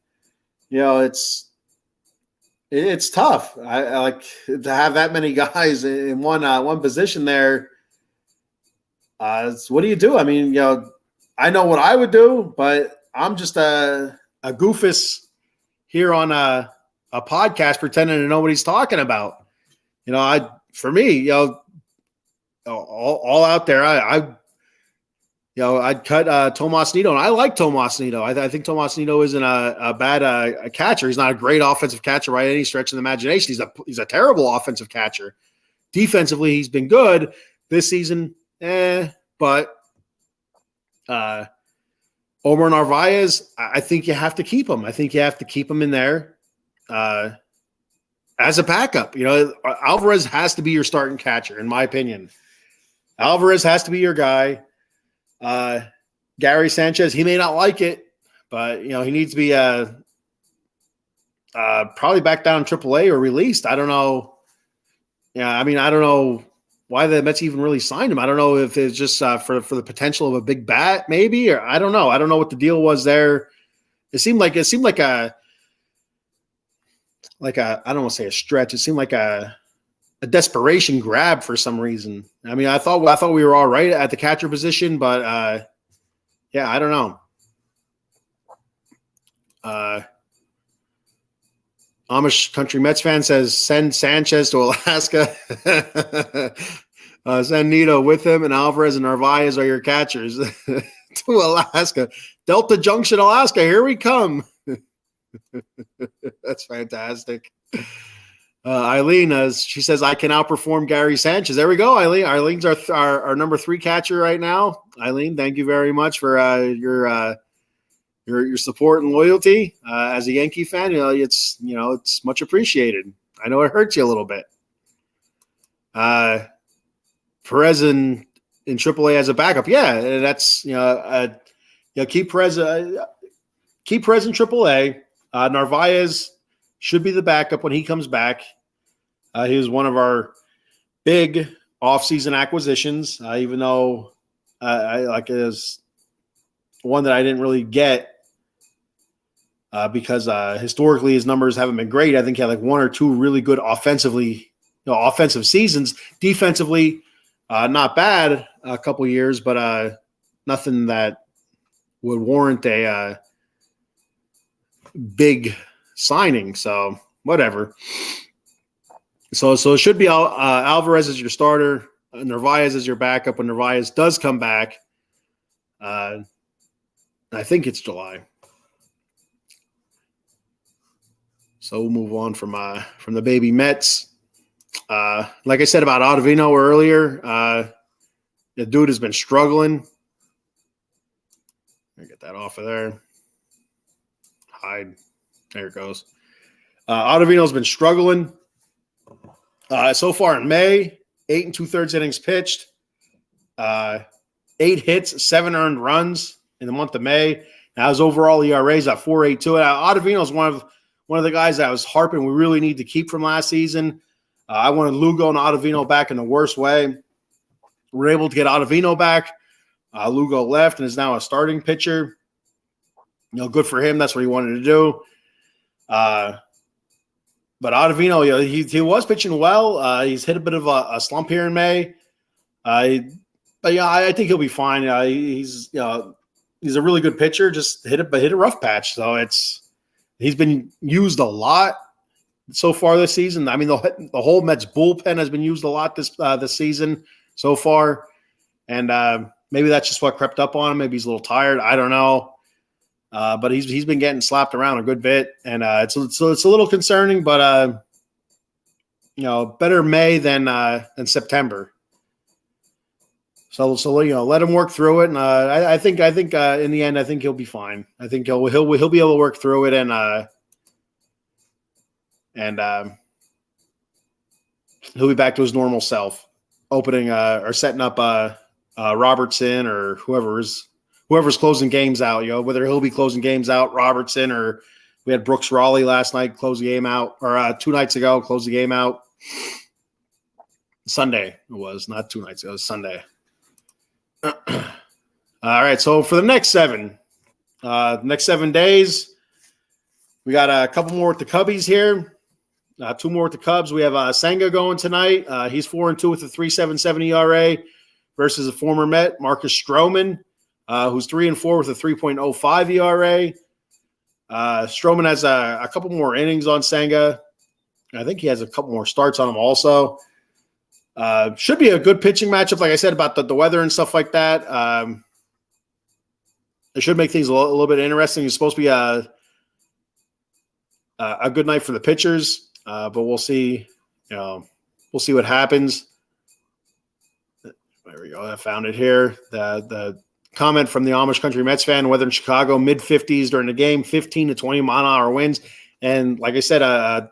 It's tough. I like to have that many guys in one position there. What do you do? I mean, I know what I would do, but I'm just a goofus here on a podcast pretending to know what he's talking about. For me, all out there, I'd cut Tomas Nido, and I like Tomas Nido. I think Tomas Nido isn't a bad catcher. He's not a great offensive catcher by any stretch of the imagination. He's a terrible offensive catcher. Defensively, he's been good this season, but Omar Narvaez, I think you have to keep him. I think you have to keep him in there as a backup. Alvarez has to be your starting catcher, in my opinion. Alvarez has to be your guy. Gary Sanchez, he may not like it, but he needs to be probably back down AAA or released. I don't know. I don't know why the Mets even really signed him. I don't know if it's just for the potential of a big bat, maybe, or I don't know. I don't know what the deal was there. It seemed like a I don't want to say a stretch. It seemed like a desperation grab for some reason. I mean, I thought we were all right at the catcher position, but I don't know. Amish Country Mets fan says send Sanchez to Alaska. Send Nido with him, and Alvarez and Narvaez are your catchers to Alaska. Delta Junction, Alaska. Here we come. That's fantastic. Eileen, she says, I can outperform Gary Sanchez. There we go, Eileen. Eileen's our number 3 catcher right now. Eileen, thank you very much for your support and loyalty as a Yankee fan. It's much appreciated. I know it hurts you a little bit. Perez in AAA as a backup, yeah, that's keep Perez in AAA. Narvaez should be the backup when he comes back. He was one of our big offseason acquisitions, even though it is one that I didn't really get because historically his numbers haven't been great. I think he had like 1 or 2 really good offensive seasons. Defensively, not bad a couple years, but nothing that would warrant a big signing. So whatever. So it should be Alvarez as your starter, Narvaez as your backup when Narvaez does come back. I think it's July. So we'll move on from the baby Mets. Like I said about Ottavino earlier, the dude has been struggling. Let me get that off of there. Hide. There it goes. Ottavino's been struggling. So far in May, 8 2/3 innings pitched, 8 hits, 7 earned runs in the month of May. Now his overall ERA is at 4.82. Ottavino is one of the guys that I was harping we really need to keep from last season. I wanted Lugo and Ottavino back in the worst way. We're able to get Ottavino back. Lugo left and is now a starting pitcher. Good for him. That's what he wanted to do. But Ottavino, he was pitching well. He's hit a bit of a slump here in May. I think he'll be fine. He's a really good pitcher. Just hit a rough patch. So he's been used a lot so far this season. I mean, the whole Mets bullpen has been used a lot this season so far, and maybe that's just what crept up on him. Maybe he's a little tired. I don't know. But he's been getting slapped around a good bit, and it's a little concerning. But better May than September. So let him work through it, and I think in the end I think he'll be fine. I think he'll be able to work through it, and he'll be back to his normal self, opening or setting up Robertson or whoever's closing games out, whether he'll be closing games out, Robertson, or we had Brooks Raleigh last night close the game out, or 2 nights ago close the game out. Sunday it was, not 2 nights ago, it was Sunday. All right, so for the next 7 days, we got a couple more with the Cubbies here. 2 more with the Cubs. We have Senga going tonight. He's 4-2 with a 3.77 ERA versus a former Met, Marcus Stroman, who's 3-4 with a 3.05 ERA. Stroman has a couple more innings on Senga. I think he has a couple more starts on him also. Should be a good pitching matchup, like I said, about the weather and stuff like that. It should make things a little bit interesting. It's supposed to be a good night for the pitchers, but we'll see. We'll see what happens. There we go. I found it here. The comment from the Amish Country Mets fan: weather in Chicago mid-50s during the game, 15 to 20 mile-an-hour winds. And like I said,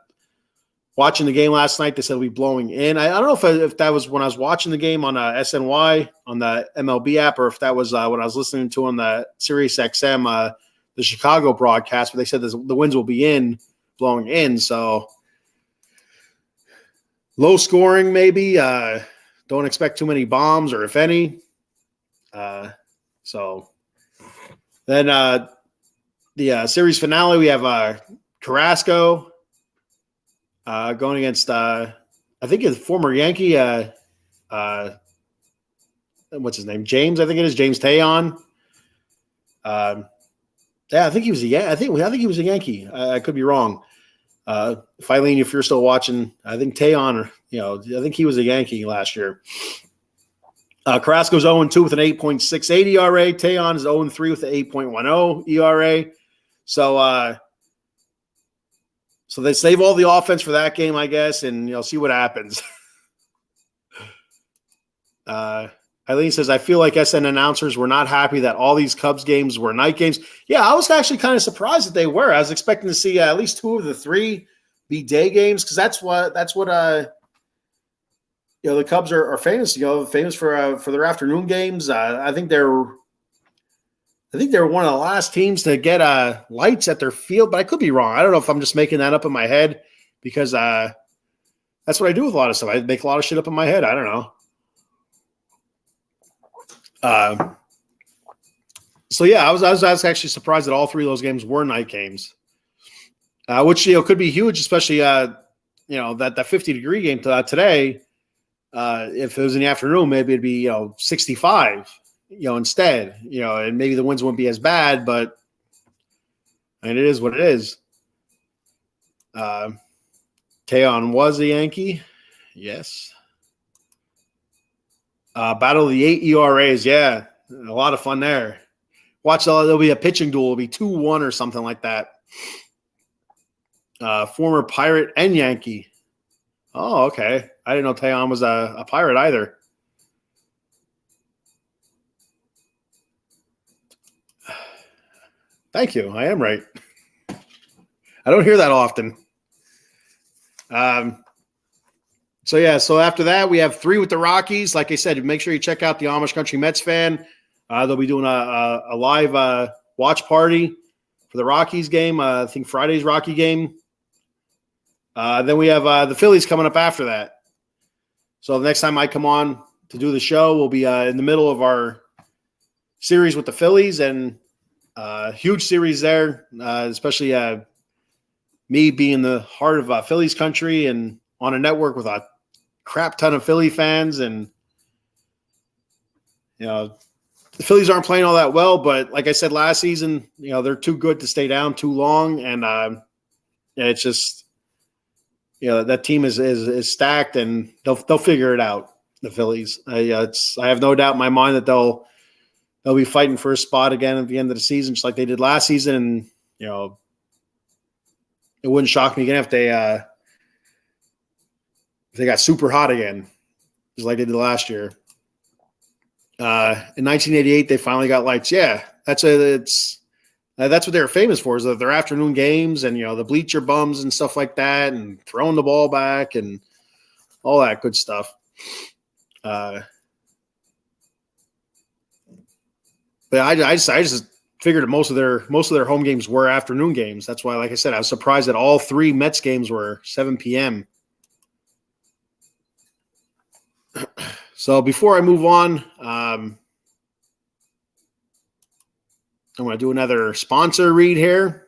watching the game last night, they said we'll be blowing in. I don't know if that was when I was watching the game on SNY on the MLB app, or if that was when I was listening to on the Sirius XM, the Chicago broadcast. But they said the winds will be blowing in. So low scoring, maybe. Don't expect too many bombs, or if any. So then the series finale, we have Carrasco going against I think his former Yankee, what's his name? James, I think it is James Taillon. Yeah, I think he was I think he was a Yankee. I could be wrong. Filene, if you're still watching, I think Taillon, I think he was a Yankee last year. Carrasco's 0-2 with an 8.68 ERA. Taillon is 0-3 with an 8.10 ERA. So they save all the offense for that game, I guess, and see what happens. Eileen says, I feel like SN announcers were not happy that all these Cubs games were night games. Yeah, I was actually kind of surprised that they were. I was expecting to see at least 2 of the 3 be day games, because that's what the Cubs are famous. Famous for their afternoon games. I think they're one of the last teams to get lights at their field, but I could be wrong. I don't know if I'm just making that up in my head, because that's what I do with a lot of stuff. I make a lot of shit up in my head. I don't know. So yeah, I was actually surprised that all 3 of those games were night games, which could be huge, especially that 50-degree game today. If it was in the afternoon, maybe it'd be 65. Instead, and maybe the winds wouldn't be as bad, but it is what it is. Taillon was a Yankee. Yes. Battle of the 8 ERAs. Yeah. A lot of fun there. Watch, there'll be a pitching duel. It'll be 2-1 or something like that. Former Pirate and Yankee. Oh, okay. I didn't know Taillon was a Pirate either. Thank you. I am right. I don't hear that often. So after that, we have 3 with the Rockies. Like I said, make sure you check out the Amish Country Mets fan. They'll be doing a live watch party for the Rockies game. I think Friday's Rocky game. Then we have the Phillies coming up after that. So the next time I come on to do the show, we'll be in the middle of our series with the Phillies, and huge series there, especially me being the heart of Phillies country and on a network with a crap ton of Philly fans. And, the Phillies aren't playing all that well, but like I said last season, they're too good to stay down too long. And it's just, that team is stacked, and they'll figure it out, the Phillies. I have no doubt in my mind that they'll be fighting for a spot again at the end of the season, just like they did last season. And, it wouldn't shock me again if they got super hot again, just like they did last year. In 1988, they finally got lights. Yeah, that's what they were famous for, is that their afternoon games and, the bleacher bums and stuff like that, and throwing the ball back and all that good stuff. But I just figured that most of their home games were afternoon games. That's why, like I said, I was surprised that all 3 Mets games were 7 p.m. So before I move on, I'm going to do another sponsor read here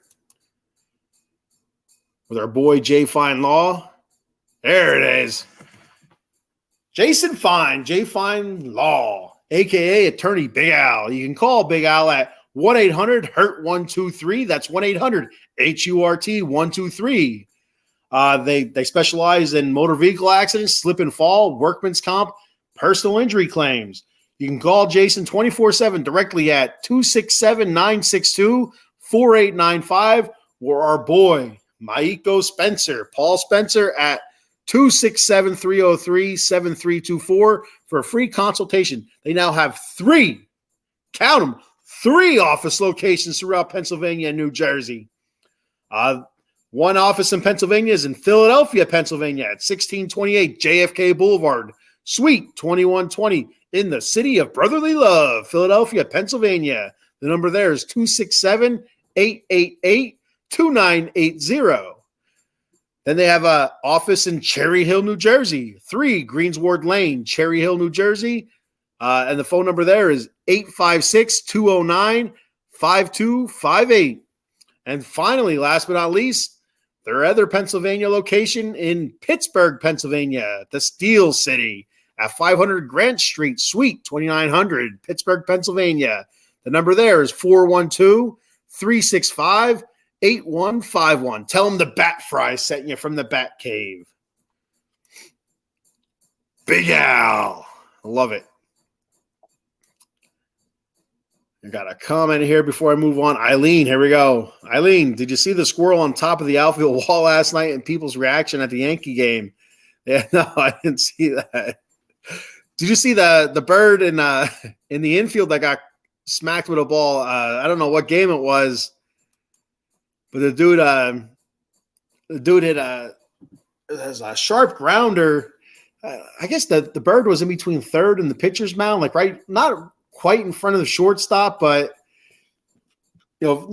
with our boy Jay Fine Law. There it is. Jason Fine, Jay Fine Law, a.k.a. Attorney Big Al. You can call Big Al at 1-800-HURT-123. That's 1-800-HURT-123. They specialize in motor vehicle accidents, slip and fall, workman's comp, personal injury claims. You can call Jason 24/7 directly at 267-962-4895, or our boy, Maiko Spencer, Paul Spencer, at 267-303-7324 for a free consultation. They now have 3, count them, 3 office locations throughout Pennsylvania and New Jersey. One office in Pennsylvania is in Philadelphia, Pennsylvania at 1628 JFK Boulevard, Suite 2120 in the city of brotherly love, Philadelphia, Pennsylvania. The number there is 267-888-2980. Then they have an office in Cherry Hill, New Jersey, 3 Greensward Lane, Cherry Hill, New Jersey. And the phone number there is 856-209-5258. And finally, last but not least, their other Pennsylvania location in Pittsburgh, Pennsylvania, the Steel City at 500 Grant Street, Suite 2900, Pittsburgh, Pennsylvania. The number there is 412-365-8151. Tell them the Bat Fry sent you from the Bat Cave. Big Al. I love it. I got a comment here before I move on. Eileen, here we go. Eileen, did you see the squirrel on top of the outfield wall last night and people's reaction at the Yankee game? Yeah, no, I didn't see that. Did you see the bird in the infield that got smacked with a ball? I don't know what game it was, but the dude hit a sharp grounder. I guess the bird was in between third and the pitcher's mound, like right, not quite in front of the shortstop, but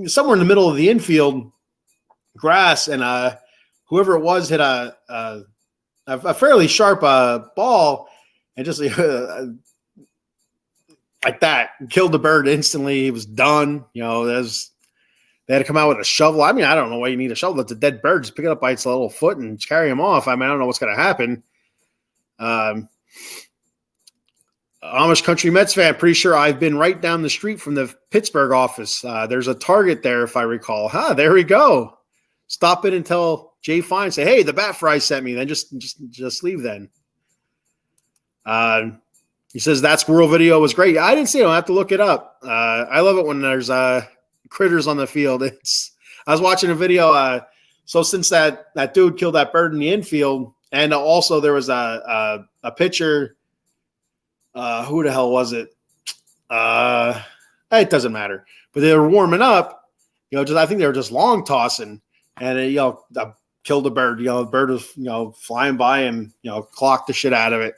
somewhere in the middle of the infield grass, and whoever it was hit a fairly sharp ball, and just like that, killed the bird instantly. He was done. They had to come out with a shovel. I mean, I don't know why you need a shovel. It's a dead bird. Just pick it up by its little foot and carry him off. I mean, I don't know what's going to happen. Amish Country Mets fan, pretty sure I've been right down the street from the Pittsburgh office. There's a Target there, if I recall. There we go. Stop in and tell Jay Fine say, "Hey, the Bat Fry sent me." Then just leave. Then he says that squirrel video was great. I didn't see it. I'll have to look it up. I love it when there's critters on the field. I was watching a video. So since that dude killed that bird in the infield, and also there was a pitcher. Who the hell was it? It doesn't matter. But they were warming up. I think they were just long tossing, and it, killed a bird. The bird was flying by and clocked the shit out of it.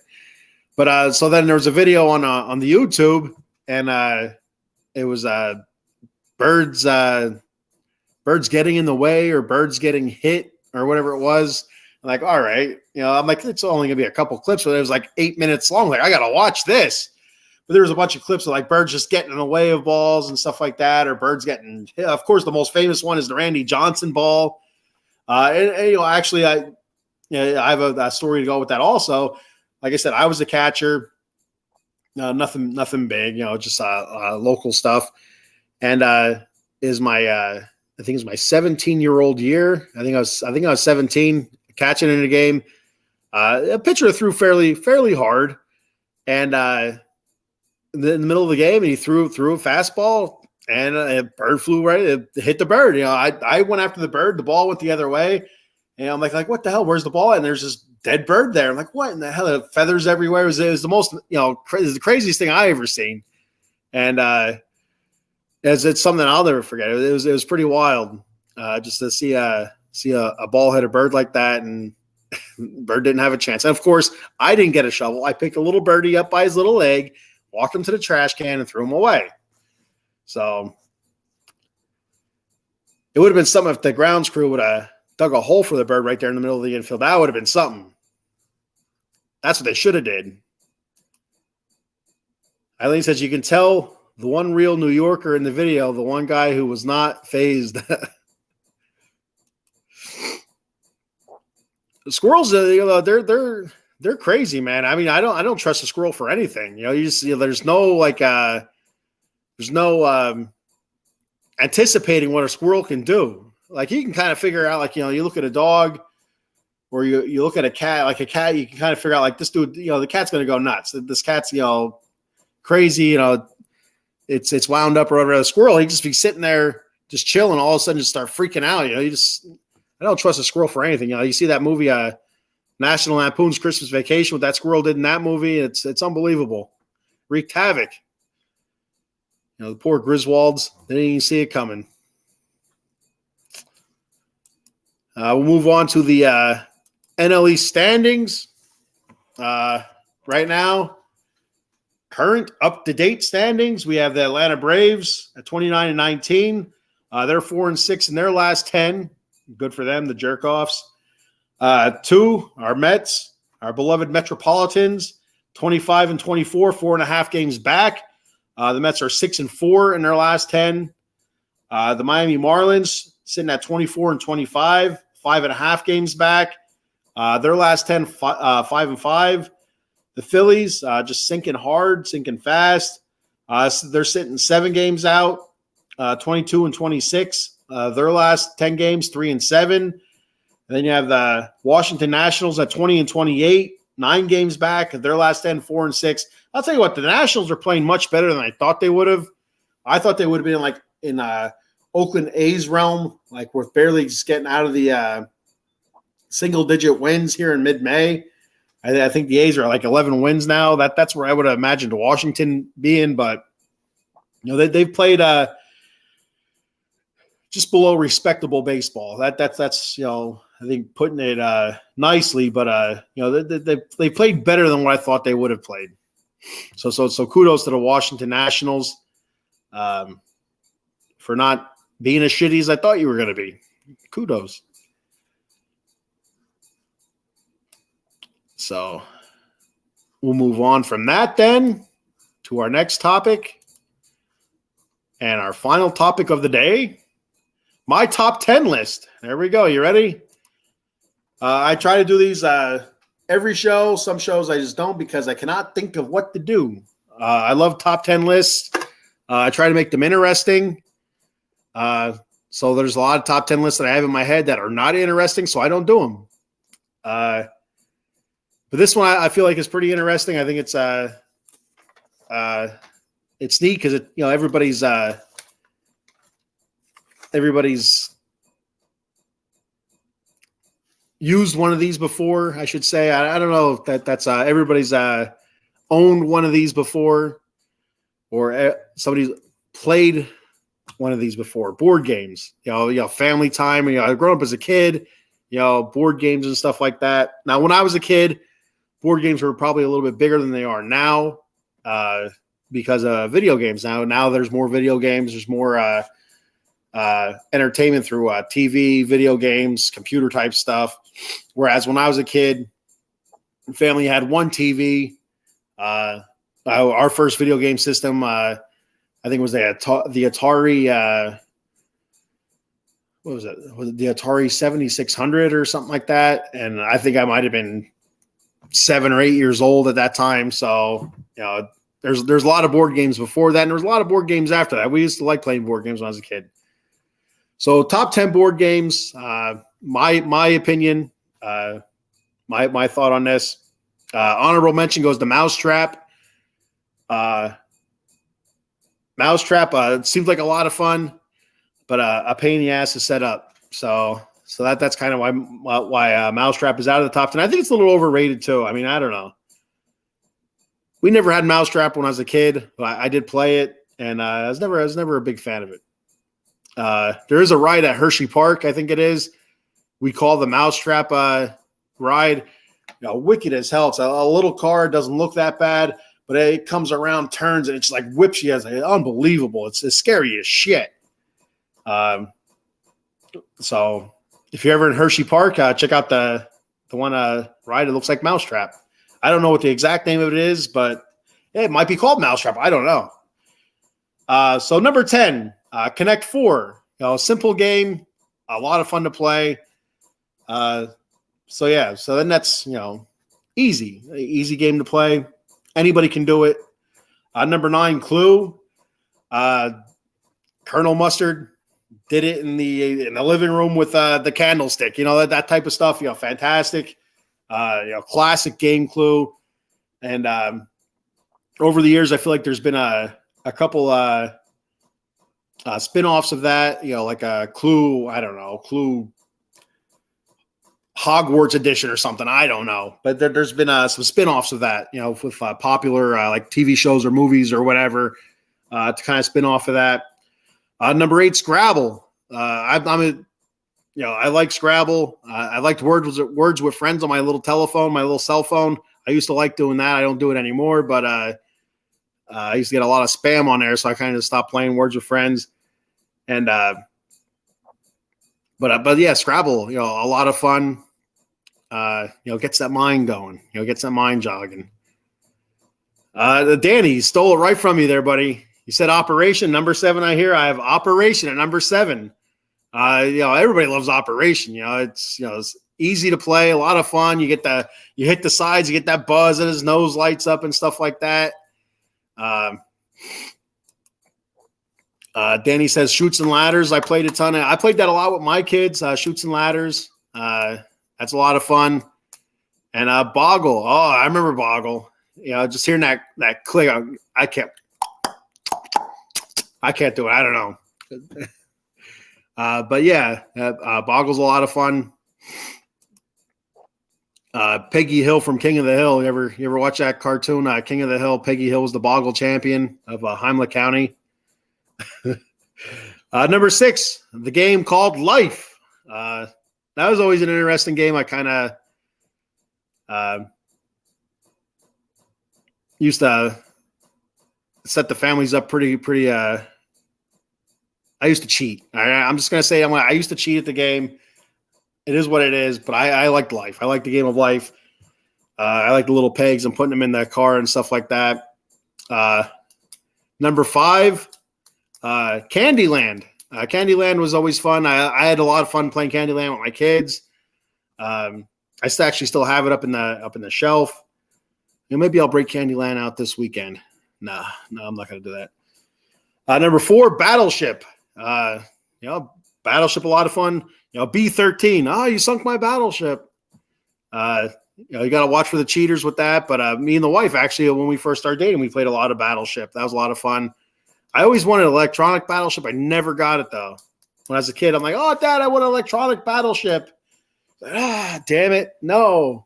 But so then there was a video on the YouTube, and it was birds getting in the way or birds getting hit or whatever it was. I'm like, all right, I'm like, it's only gonna be a couple clips, but it was like 8 minutes long. Like, I gotta watch this. But there was a bunch of clips of like birds just getting in the way of balls and stuff like that, or birds getting hit. Of course, the most famous one is the Randy Johnson ball. Actually, I have a story to go with that also. Like I said, I was a catcher, nothing big, just local stuff. And is my I think it's my 17-year-old year. I think I was 17, catching in a game. A pitcher threw fairly hard, and in the middle of the game, and he threw a fastball, and a bird flew right. It hit the bird. I went after the bird. The ball went the other way, and I'm like, what the hell? Where's the ball? And there's this dead bird there. I'm like, what in the hell? The feathers everywhere. It was the most, it was the craziest thing I ever seen. And it's something I'll never forget. It was pretty wild just to see a ball hit a bird like that, and bird didn't have a chance. And of course, I didn't get a shovel. I picked a little birdie up by his little leg, walked him to the trash can, and threw him away. So it would have been something if the grounds crew would have dug a hole for the bird right there in the middle of the infield. That would have been something. That's what they should have did. Eileen says, you can tell the one real New Yorker in the video, the one guy who was not fazed. The squirrels, they're crazy, man. I mean, I don't trust a squirrel for anything. There's no anticipating what a squirrel can do. Like, you can kind of figure out, like, you look at a dog or you look at a cat, like a cat, you can kind of figure out, like, this dude, the cat's going to go nuts. This cat's, crazy, it's wound up or whatever. The squirrel, he just be sitting there just chilling, all of a sudden just start freaking out. I don't trust a squirrel for anything. You see that movie, National Lampoon's Christmas Vacation, what that squirrel did in that movie, it's unbelievable. Wreaked havoc. The poor Griswolds, they didn't even see it coming. We'll move on to the NL East standings. Right now, current up-to-date standings, we have the Atlanta Braves at 29-19. They're 4-6 in their last 10. Good for them, the jerk-offs. 2, our Mets, our beloved Metropolitans, 25-24, 4.5 games back. The Mets are 6-4 in their last 10. The Miami Marlins sitting at 24-25, 5.5 games back. Their last 10, 5-5. The Phillies just sinking hard, sinking fast. They're sitting 7 games out, 22-26. Their last 10 games, 3-7. And then you have the Washington Nationals at 20-28, 9 games back. Their last 10, 4-6. I'll tell you what, the Nationals are playing much better than I thought they would have. I thought they would have been like in Oakland A's realm, like we're barely just getting out of the single-digit wins here in mid-May. I think the A's are like 11 wins now. That's where I would have imagined Washington being, but they've played just below respectable baseball. That's I think putting it nicely, but they played better than what I thought they would have played. So kudos to the Washington Nationals for not being as shitty as I thought you were going to be. Kudos. So we'll move on from that then to our next topic. And our final topic of the day, my top 10 list. There we go. You ready? I try to do these every show. Some shows I just don't because I cannot think of what to do. I love top 10 lists. I try to make them interesting. So there's a lot of top 10 lists that I have in my head that are not interesting, so I don't do them. But this one I feel like is pretty interesting. I think it's neat because everybody's used one of these before. I should say I don't know if that's everybody's owned one of these before, or somebody's played one of these before. Board games, family time. I grew up as a kid, board games and stuff like that. Now, when I was a kid, board games were probably a little bit bigger than they are now because of video games. Now there's more video games. There's more entertainment through TV, video games, computer type stuff. Whereas when I was a kid, family had one TV. Our first video game system, I think it was the Atari. What was it? Was it the Atari 7600 or something like that? And I think I might have been 7 or 8 years old at that time. So there's a lot of board games before that, and there was a lot of board games after that. We used to like playing board games when I was a kid. So top 10 board games. My opinion. My thought on this. Honorable mention goes to Mousetrap. Mousetrap it seems like a lot of fun, but a pain in the ass to set up. So that's kind of why Mousetrap is out of the top 10. I think it's a little overrated too. I mean, I don't know. We never had Mousetrap when I was a kid, but I did play it, and I was never a big fan of it. There is a ride at Hershey Park, I think it is. We call the Mousetrap ride. Wicked as hell. It's a little car. It doesn't look that bad, but it comes around, turns, and it's like whips you. It's unbelievable. It's scary as shit. So if you're ever in Hershey Park, check out the one ride. It looks like Mousetrap. I don't know what the exact name of it is, but it might be called Mousetrap. I don't know. So number 10, Connect 4. Simple game, a lot of fun to play. So then that's easy game to play. Anybody can do it. Number 9, Clue. Colonel Mustard did it in the living room with the candlestick. That type of stuff. Fantastic. Classic game, Clue. And over the years, I feel like there's been a couple spin-offs of that. Like a Clue. I don't know, Clue Hogwarts edition or something. I don't know, but there's been some spin-offs of that, with popular like TV shows or movies or whatever to kind of spin off of that. Number 8, Scrabble. I like Scrabble. I liked Words with Friends on my little telephone, my little cell phone. I used to like doing that. I don't do it anymore, but I used to get a lot of spam on there, so I kind of stopped playing Words with Friends. And but yeah, Scrabble, a lot of fun. Gets that mind going. Gets that mind jogging. Danny stole it right from you there, buddy. You said Operation number 7. I have Operation at number 7. Everybody loves Operation. It's easy to play, a lot of fun. You hit the sides, you get that buzz, and his nose lights up and stuff like that. Danny says Chutes and Ladders. I played a ton. I played that a lot with my kids. Chutes and Ladders. That's a lot of fun. And Boggle. Oh, I remember Boggle. Just hearing that click. I can't do it. I don't know. But yeah, Boggle's a lot of fun. Peggy Hill from King of the Hill. You ever watch that cartoon? King of the Hill. Peggy Hill was the Boggle champion of Heimlich County. Number 6, the game called Life. That was always an interesting game. I kind of used to set the families up pretty. I used to cheat. I'm just gonna say I used to cheat at the game. It is what it is, but I liked Life. I like the game of Life. I like the little pegs and putting them in the car and stuff like that. Number 5, Candyland. Candyland was always fun. I had a lot of fun playing Candyland with my kids. I actually still have it up in the shelf. Maybe I'll break Candyland out this weekend. No, I'm not going to do that. Number 4, Battleship. Battleship, a lot of fun. B-13. Oh, you sunk my battleship. You got to watch for the cheaters with that. But me and the wife, actually, when we first started dating, we played a lot of Battleship. That was a lot of fun. I always wanted an electronic Battleship. I never got it, though. When I was a kid, I'm like, oh, Dad, I want an electronic Battleship. Damn it. No.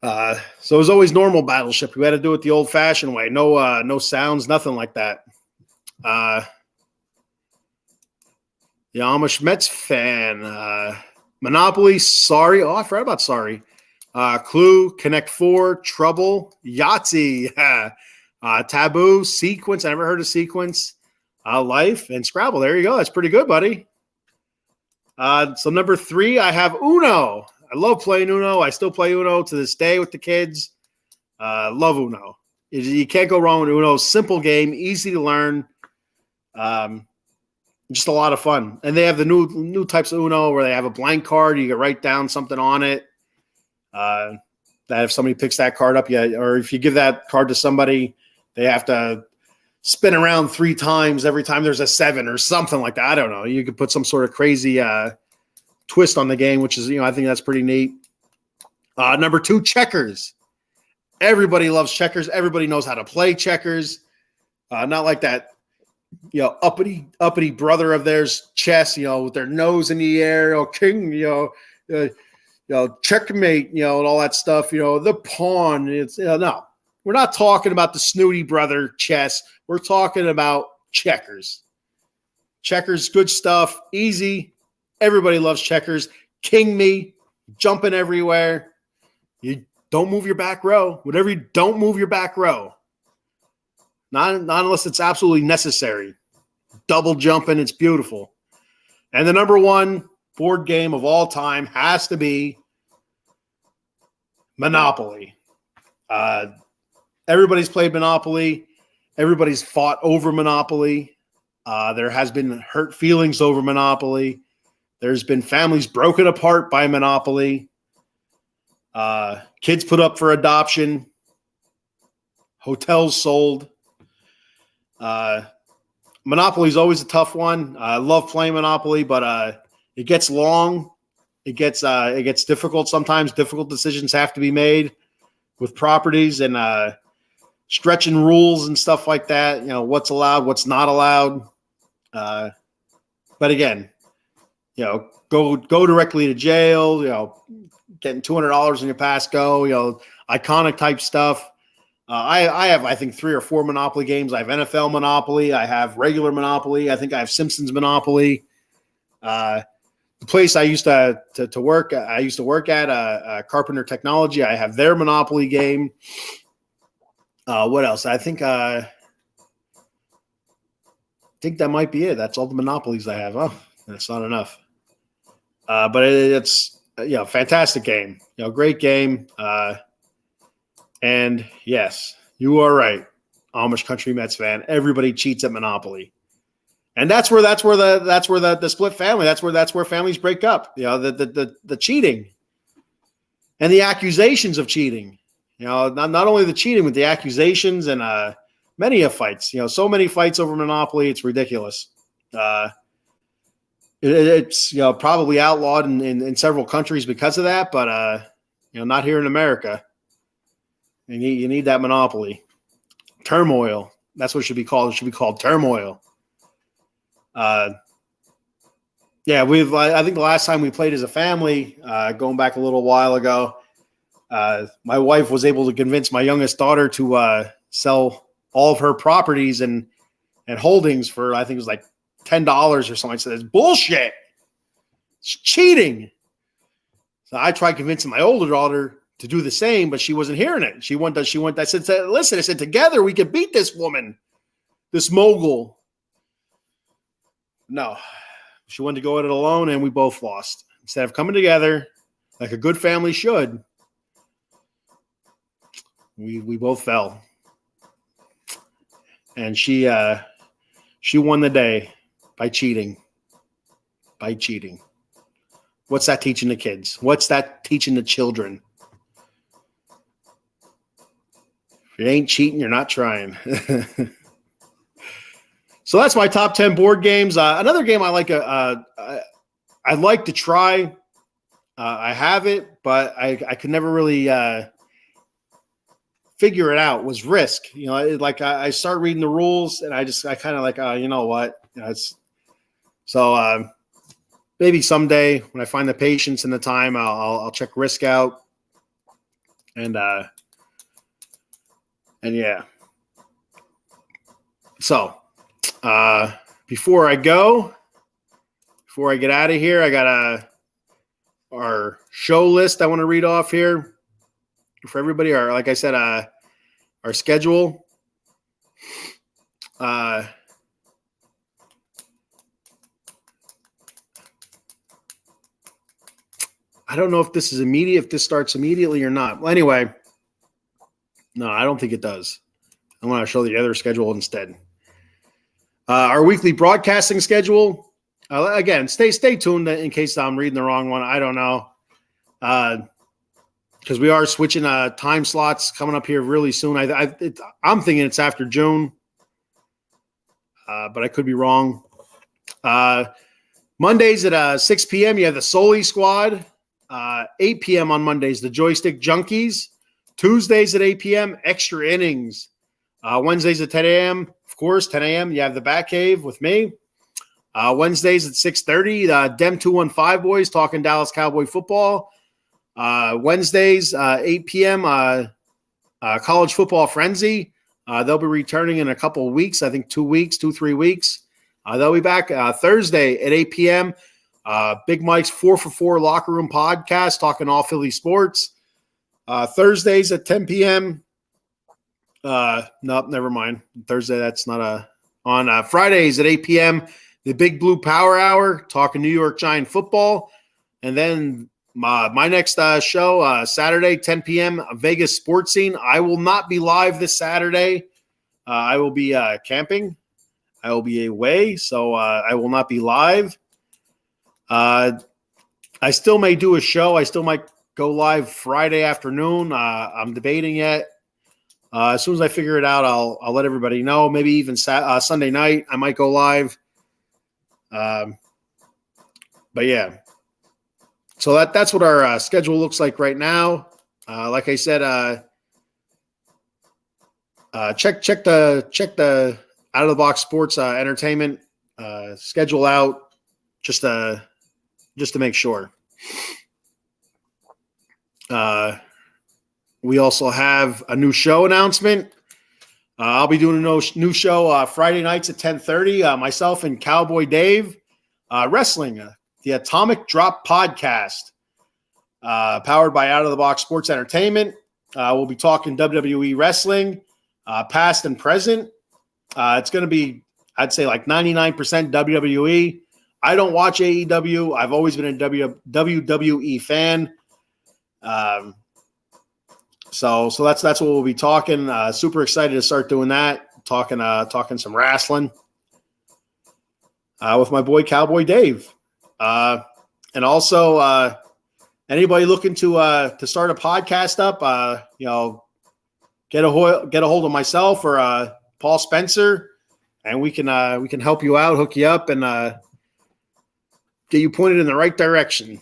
So it was always normal Battleship. We had to do it the old-fashioned way. No sounds, nothing like that. The Amish Mets fan. Monopoly, Sorry. Oh, I forgot about Sorry. Clue, Connect 4, Trouble, Yahtzee, Taboo, Sequence. I never heard of Sequence. Life, and Scrabble. There you go. That's pretty good, buddy. So number 3, I have Uno. I love playing Uno. I still play Uno to this day with the kids. Love Uno. You can't go wrong with Uno. Simple game, easy to learn. Just a lot of fun. And they have the new types of Uno where they have a blank card. You can write down something on it. That if somebody picks that card up, or if you give that card to somebody, they have to spin around 3 times every time there's a 7 or something like that. I don't know. You could put some sort of crazy twist on the game, which is, I think that's pretty neat. Number 2, checkers. Everybody loves checkers. Everybody knows how to play checkers. Not like that, uppity brother of theirs, chess, with their nose in the air, king, checkmate, and all that stuff, the pawn. It's no, we're not talking about the snooty brother chess. We're talking about checkers. Checkers, good stuff, easy. Everybody loves checkers. King me, jumping everywhere. You don't move your back row. Whatever you don't move your back row. Not unless it's absolutely necessary. Double jumping, it's beautiful. And the number 1 board game of all time has to be Monopoly. Everybody's played Monopoly. Everybody's fought over Monopoly. There has been hurt feelings over Monopoly. There's been families broken apart by Monopoly. Kids put up for adoption. Hotels sold. Monopoly is always a tough one. I love playing Monopoly, but it gets long. It gets difficult sometimes. Difficult decisions have to be made with properties and stretching rules and stuff like that. What's allowed, what's not allowed. But again, go directly to jail. Getting $200 in your pass go. Iconic type stuff. I have, I think, 3 or 4 Monopoly games. I have NFL Monopoly. I have regular Monopoly. I think I have Simpsons Monopoly. The place I used to work at, Carpenter Technology. I have their Monopoly game. What else? I think that might be it. That's all the Monopolies I have. Oh, that's not enough. But it's fantastic game. Great game. And yes, you are right, Amish Country Mets fan. Everybody cheats at Monopoly, and that's where the split family. That's where families break up. The cheating and the accusations of cheating. Not only the cheating, but the accusations and many of fights. So many fights over Monopoly. It's ridiculous. It's probably outlawed in several countries because of that, but not here in America. You need that Monopoly. Turmoil. That's what it should be called. It should be called Turmoil. I think the last time we played as a family, going back a little while ago, my wife was able to convince my youngest daughter to sell all of her properties and holdings for, I think it was like $10 or something. I said, it's bullshit. It's cheating. So I tried convincing my older daughter to do the same, but she wasn't hearing it. I said, listen, I said, together we could beat this woman, this mogul. No, she wanted to go at it alone, and we both lost. Instead of coming together like a good family should, we both fell. And she won the day by cheating. What's that teaching the kids? What's that teaching the children? If you ain't cheating, you're not trying. So that's my top 10 board games. Another game I like, I'd like to try. I have it, but I could never really figure it out. Was Risk. You know, I start reading the rules, and I kind of like, you know what? So maybe someday when I find the patience and the time, I'll check Risk out, and yeah. So before I get out of here, I got our show list I want to read off here for everybody. Or like I said, our schedule. I don't know if this is immediate, if this starts immediately or not. Well, anyway, no, I don't think it does. I'm going to show the other schedule instead. Our weekly broadcasting schedule. Again, stay tuned in case I'm reading the wrong one. I don't know. Because we are switching time slots coming up here really soon. I'm thinking it's after June, but I could be wrong. Mondays at 6 p.m., you have the Soli Squad. 8 p.m. on Mondays, the Joystick Junkies. Tuesdays at 8 p.m., Extra Innings. Wednesdays at 10 a.m., of course, 10 a.m., you have the Batcave with me. Wednesdays at 6:30, the Dem 215 boys talking Dallas Cowboy football. Wednesdays, 8 p.m., College Football Frenzy. They'll be returning in a couple of weeks, I think 3 weeks. They'll be back Thursday at 8 p.m., Big Mike's 4 for 4 Locker Room Podcast, talking all Philly sports. Thursdays at 10 p.m., nope, never mind. Thursday, that's not on. Fridays at 8 p.m., the Big Blue Power Hour, talking New York Giant football. And then my next show, Saturday, 10 p.m., Vegas Sports Scene. I will not be live this Saturday. I will be camping. I will be away, so I will not be live. I still may do a show. I still might go live Friday afternoon. I'm debating yet. As soon as I figure it out, I'll let everybody know. Maybe even Sunday night, I might go live. But yeah, so that's what our schedule looks like right now. Like I said, check the Out of the Box Sports Entertainment schedule out just to make sure. We also have a new show announcement. I'll be doing a new show Friday nights at 10:30. Myself and Cowboy Dave, wrestling, the Atomic Drop Podcast, powered by Out of the Box Sports Entertainment. We'll be talking WWE wrestling, past and present. It's going to be, I'd say, like 99% WWE. I don't watch AEW. I've always been a WWE fan. So that's what we'll be talking. Super excited to start doing that. Talking some wrestling with my boy Cowboy Dave, and also anybody looking to start a podcast up. Get a hold of myself or Paul Spencer, and we can help you out, hook you up, and get you pointed in the right direction.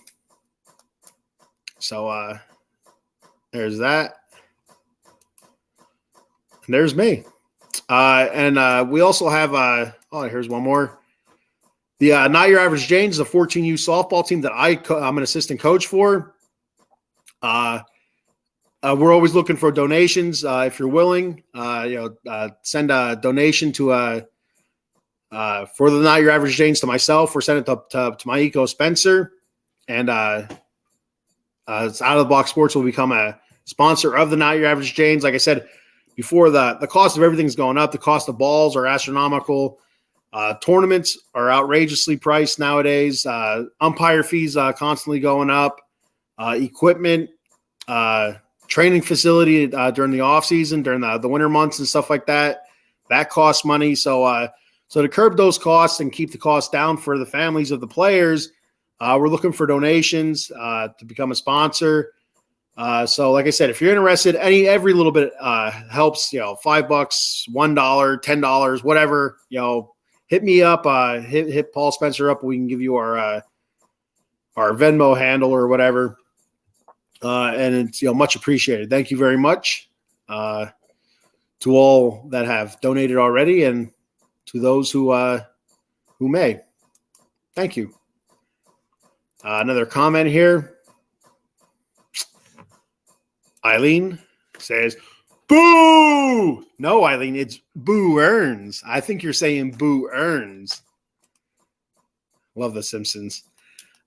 So there's that. And there's me. And we also have, here's one more. The Not Your Average Janes is a 14U softball team that I'm an assistant coach for. We're always looking for donations. If you're willing, send a donation to for the Not Your Average Janes to myself, or send it to my Eco Spencer. And it's Out of the Box Sports will become a sponsor of the Not Your Average Janes. Like I said before, the cost of everything's going up. The cost of balls are astronomical. Tournaments are outrageously priced nowadays. Umpire fees constantly going up. Equipment, training facility during the off season, during the winter months and stuff like that, that costs money. So to curb those costs and keep the costs down for the families of the players, we're looking for donations to become a sponsor. So like I said, if you're interested, every little bit helps, $5, $1, $10, whatever, hit me up. Hit Paul Spencer up. We can give you our Venmo handle or whatever. And it's much appreciated. Thank you very much to all that have donated already, and to those who may. Thank you. Another comment here. Eileen says, "Boo!" No, Eileen, it's Boo Earns. I think you're saying Boo Earns. Love The Simpsons.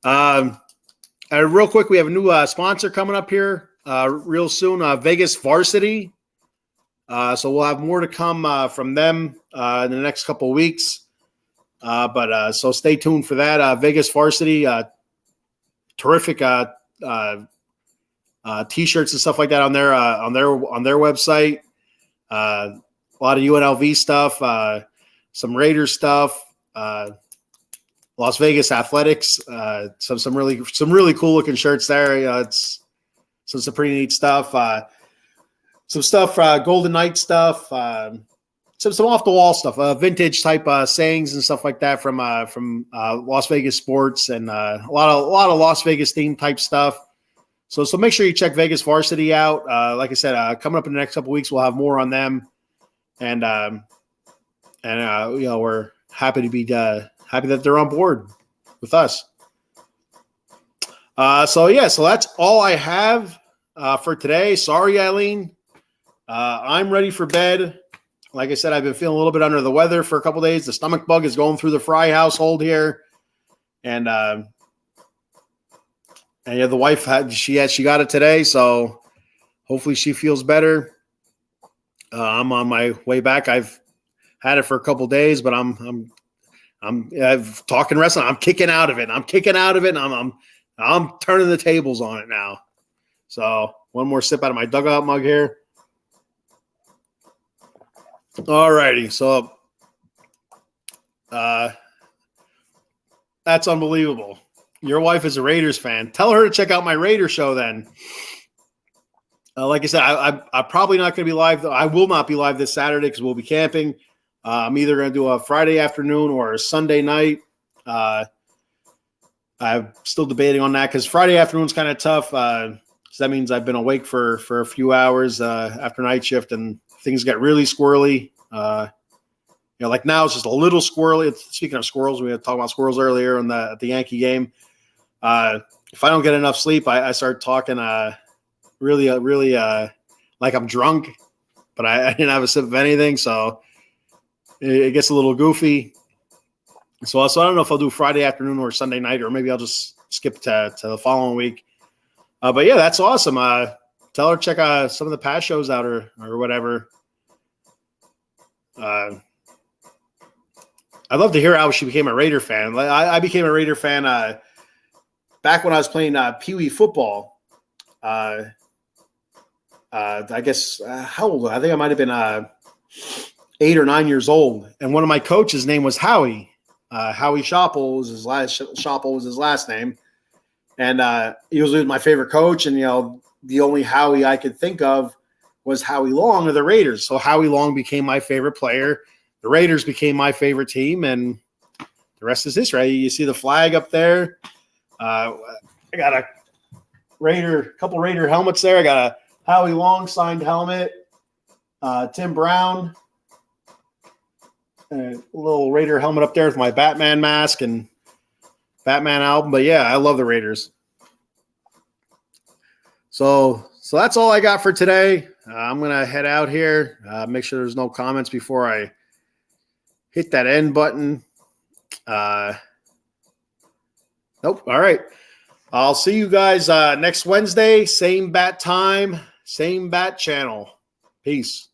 Real quick, we have a new sponsor coming up here real soon, Vegas Varsity. So we'll have more to come from them in the next couple of weeks. But so stay tuned for that. Vegas Varsity, terrific T-shirts and stuff like that on their website. A lot of UNLV stuff, some Raiders stuff, Las Vegas Athletics, some really cool looking shirts there. It's some pretty neat stuff. Some stuff, Golden Knight stuff, some off the wall stuff, vintage type sayings and stuff like that from Las Vegas sports, and a lot of Las Vegas themed type stuff. So make sure you check Vegas Varsity out. Like I said, coming up in the next couple of weeks, we'll have more on them, and we're happy to be happy that they're on board with us. So that's all I have for today. Sorry, Eileen. I'm ready for bed. Like I said, I've been feeling a little bit under the weather for a couple of days. The stomach bug is going through the Fry household here, and the wife she got it today, so hopefully she feels better. I'm on my way back. I've had it for a couple of days, but I've talking wrestling. I'm kicking out of it. I'm turning the tables on it now. So one more sip out of my dugout mug here. All righty. So that's unbelievable. Your wife is a Raiders fan. Tell her to check out my Raider show then. Like I said, I'm probably not going to be live. I will not be live this Saturday because we'll be camping. I'm either going to do a Friday afternoon or a Sunday night. I'm still debating on that because Friday afternoon is kind of tough. So that means I've been awake for a few hours after night shift, and things get really squirrely. Like now it's just a little squirrely. Speaking of squirrels, we were talking about squirrels earlier at the Yankee game. If I don't get enough sleep, I start talking really like I'm drunk, but I didn't have a sip of anything, so it gets a little goofy. So I don't know if I'll do Friday afternoon or Sunday night, or maybe I'll just skip to the following week. But yeah, that's awesome. Tell her to check some of the past shows out or whatever. I'd love to hear how she became a Raider fan. I became a Raider fan back when I was playing Pee Wee football. I guess how old? I think I might have been 8 or 9 years old. And one of my coaches' name was Howie. Howie Schoppel was his last name. And he was my favorite coach. And the only Howie I could think of was Howie Long of the Raiders. So Howie Long became my favorite player. The Raiders became my favorite team, and the rest is history. You see the flag up there. I got a couple Raider helmets there. I got a Howie Long signed helmet, Tim Brown, a little Raider helmet up there with my Batman mask and Batman album. But yeah, I love the Raiders. So that's all I got for today. I'm going to head out here, make sure there's no comments before I hit that end button. Nope. All right. I'll see you guys next Wednesday. Same bat time, same bat channel. Peace.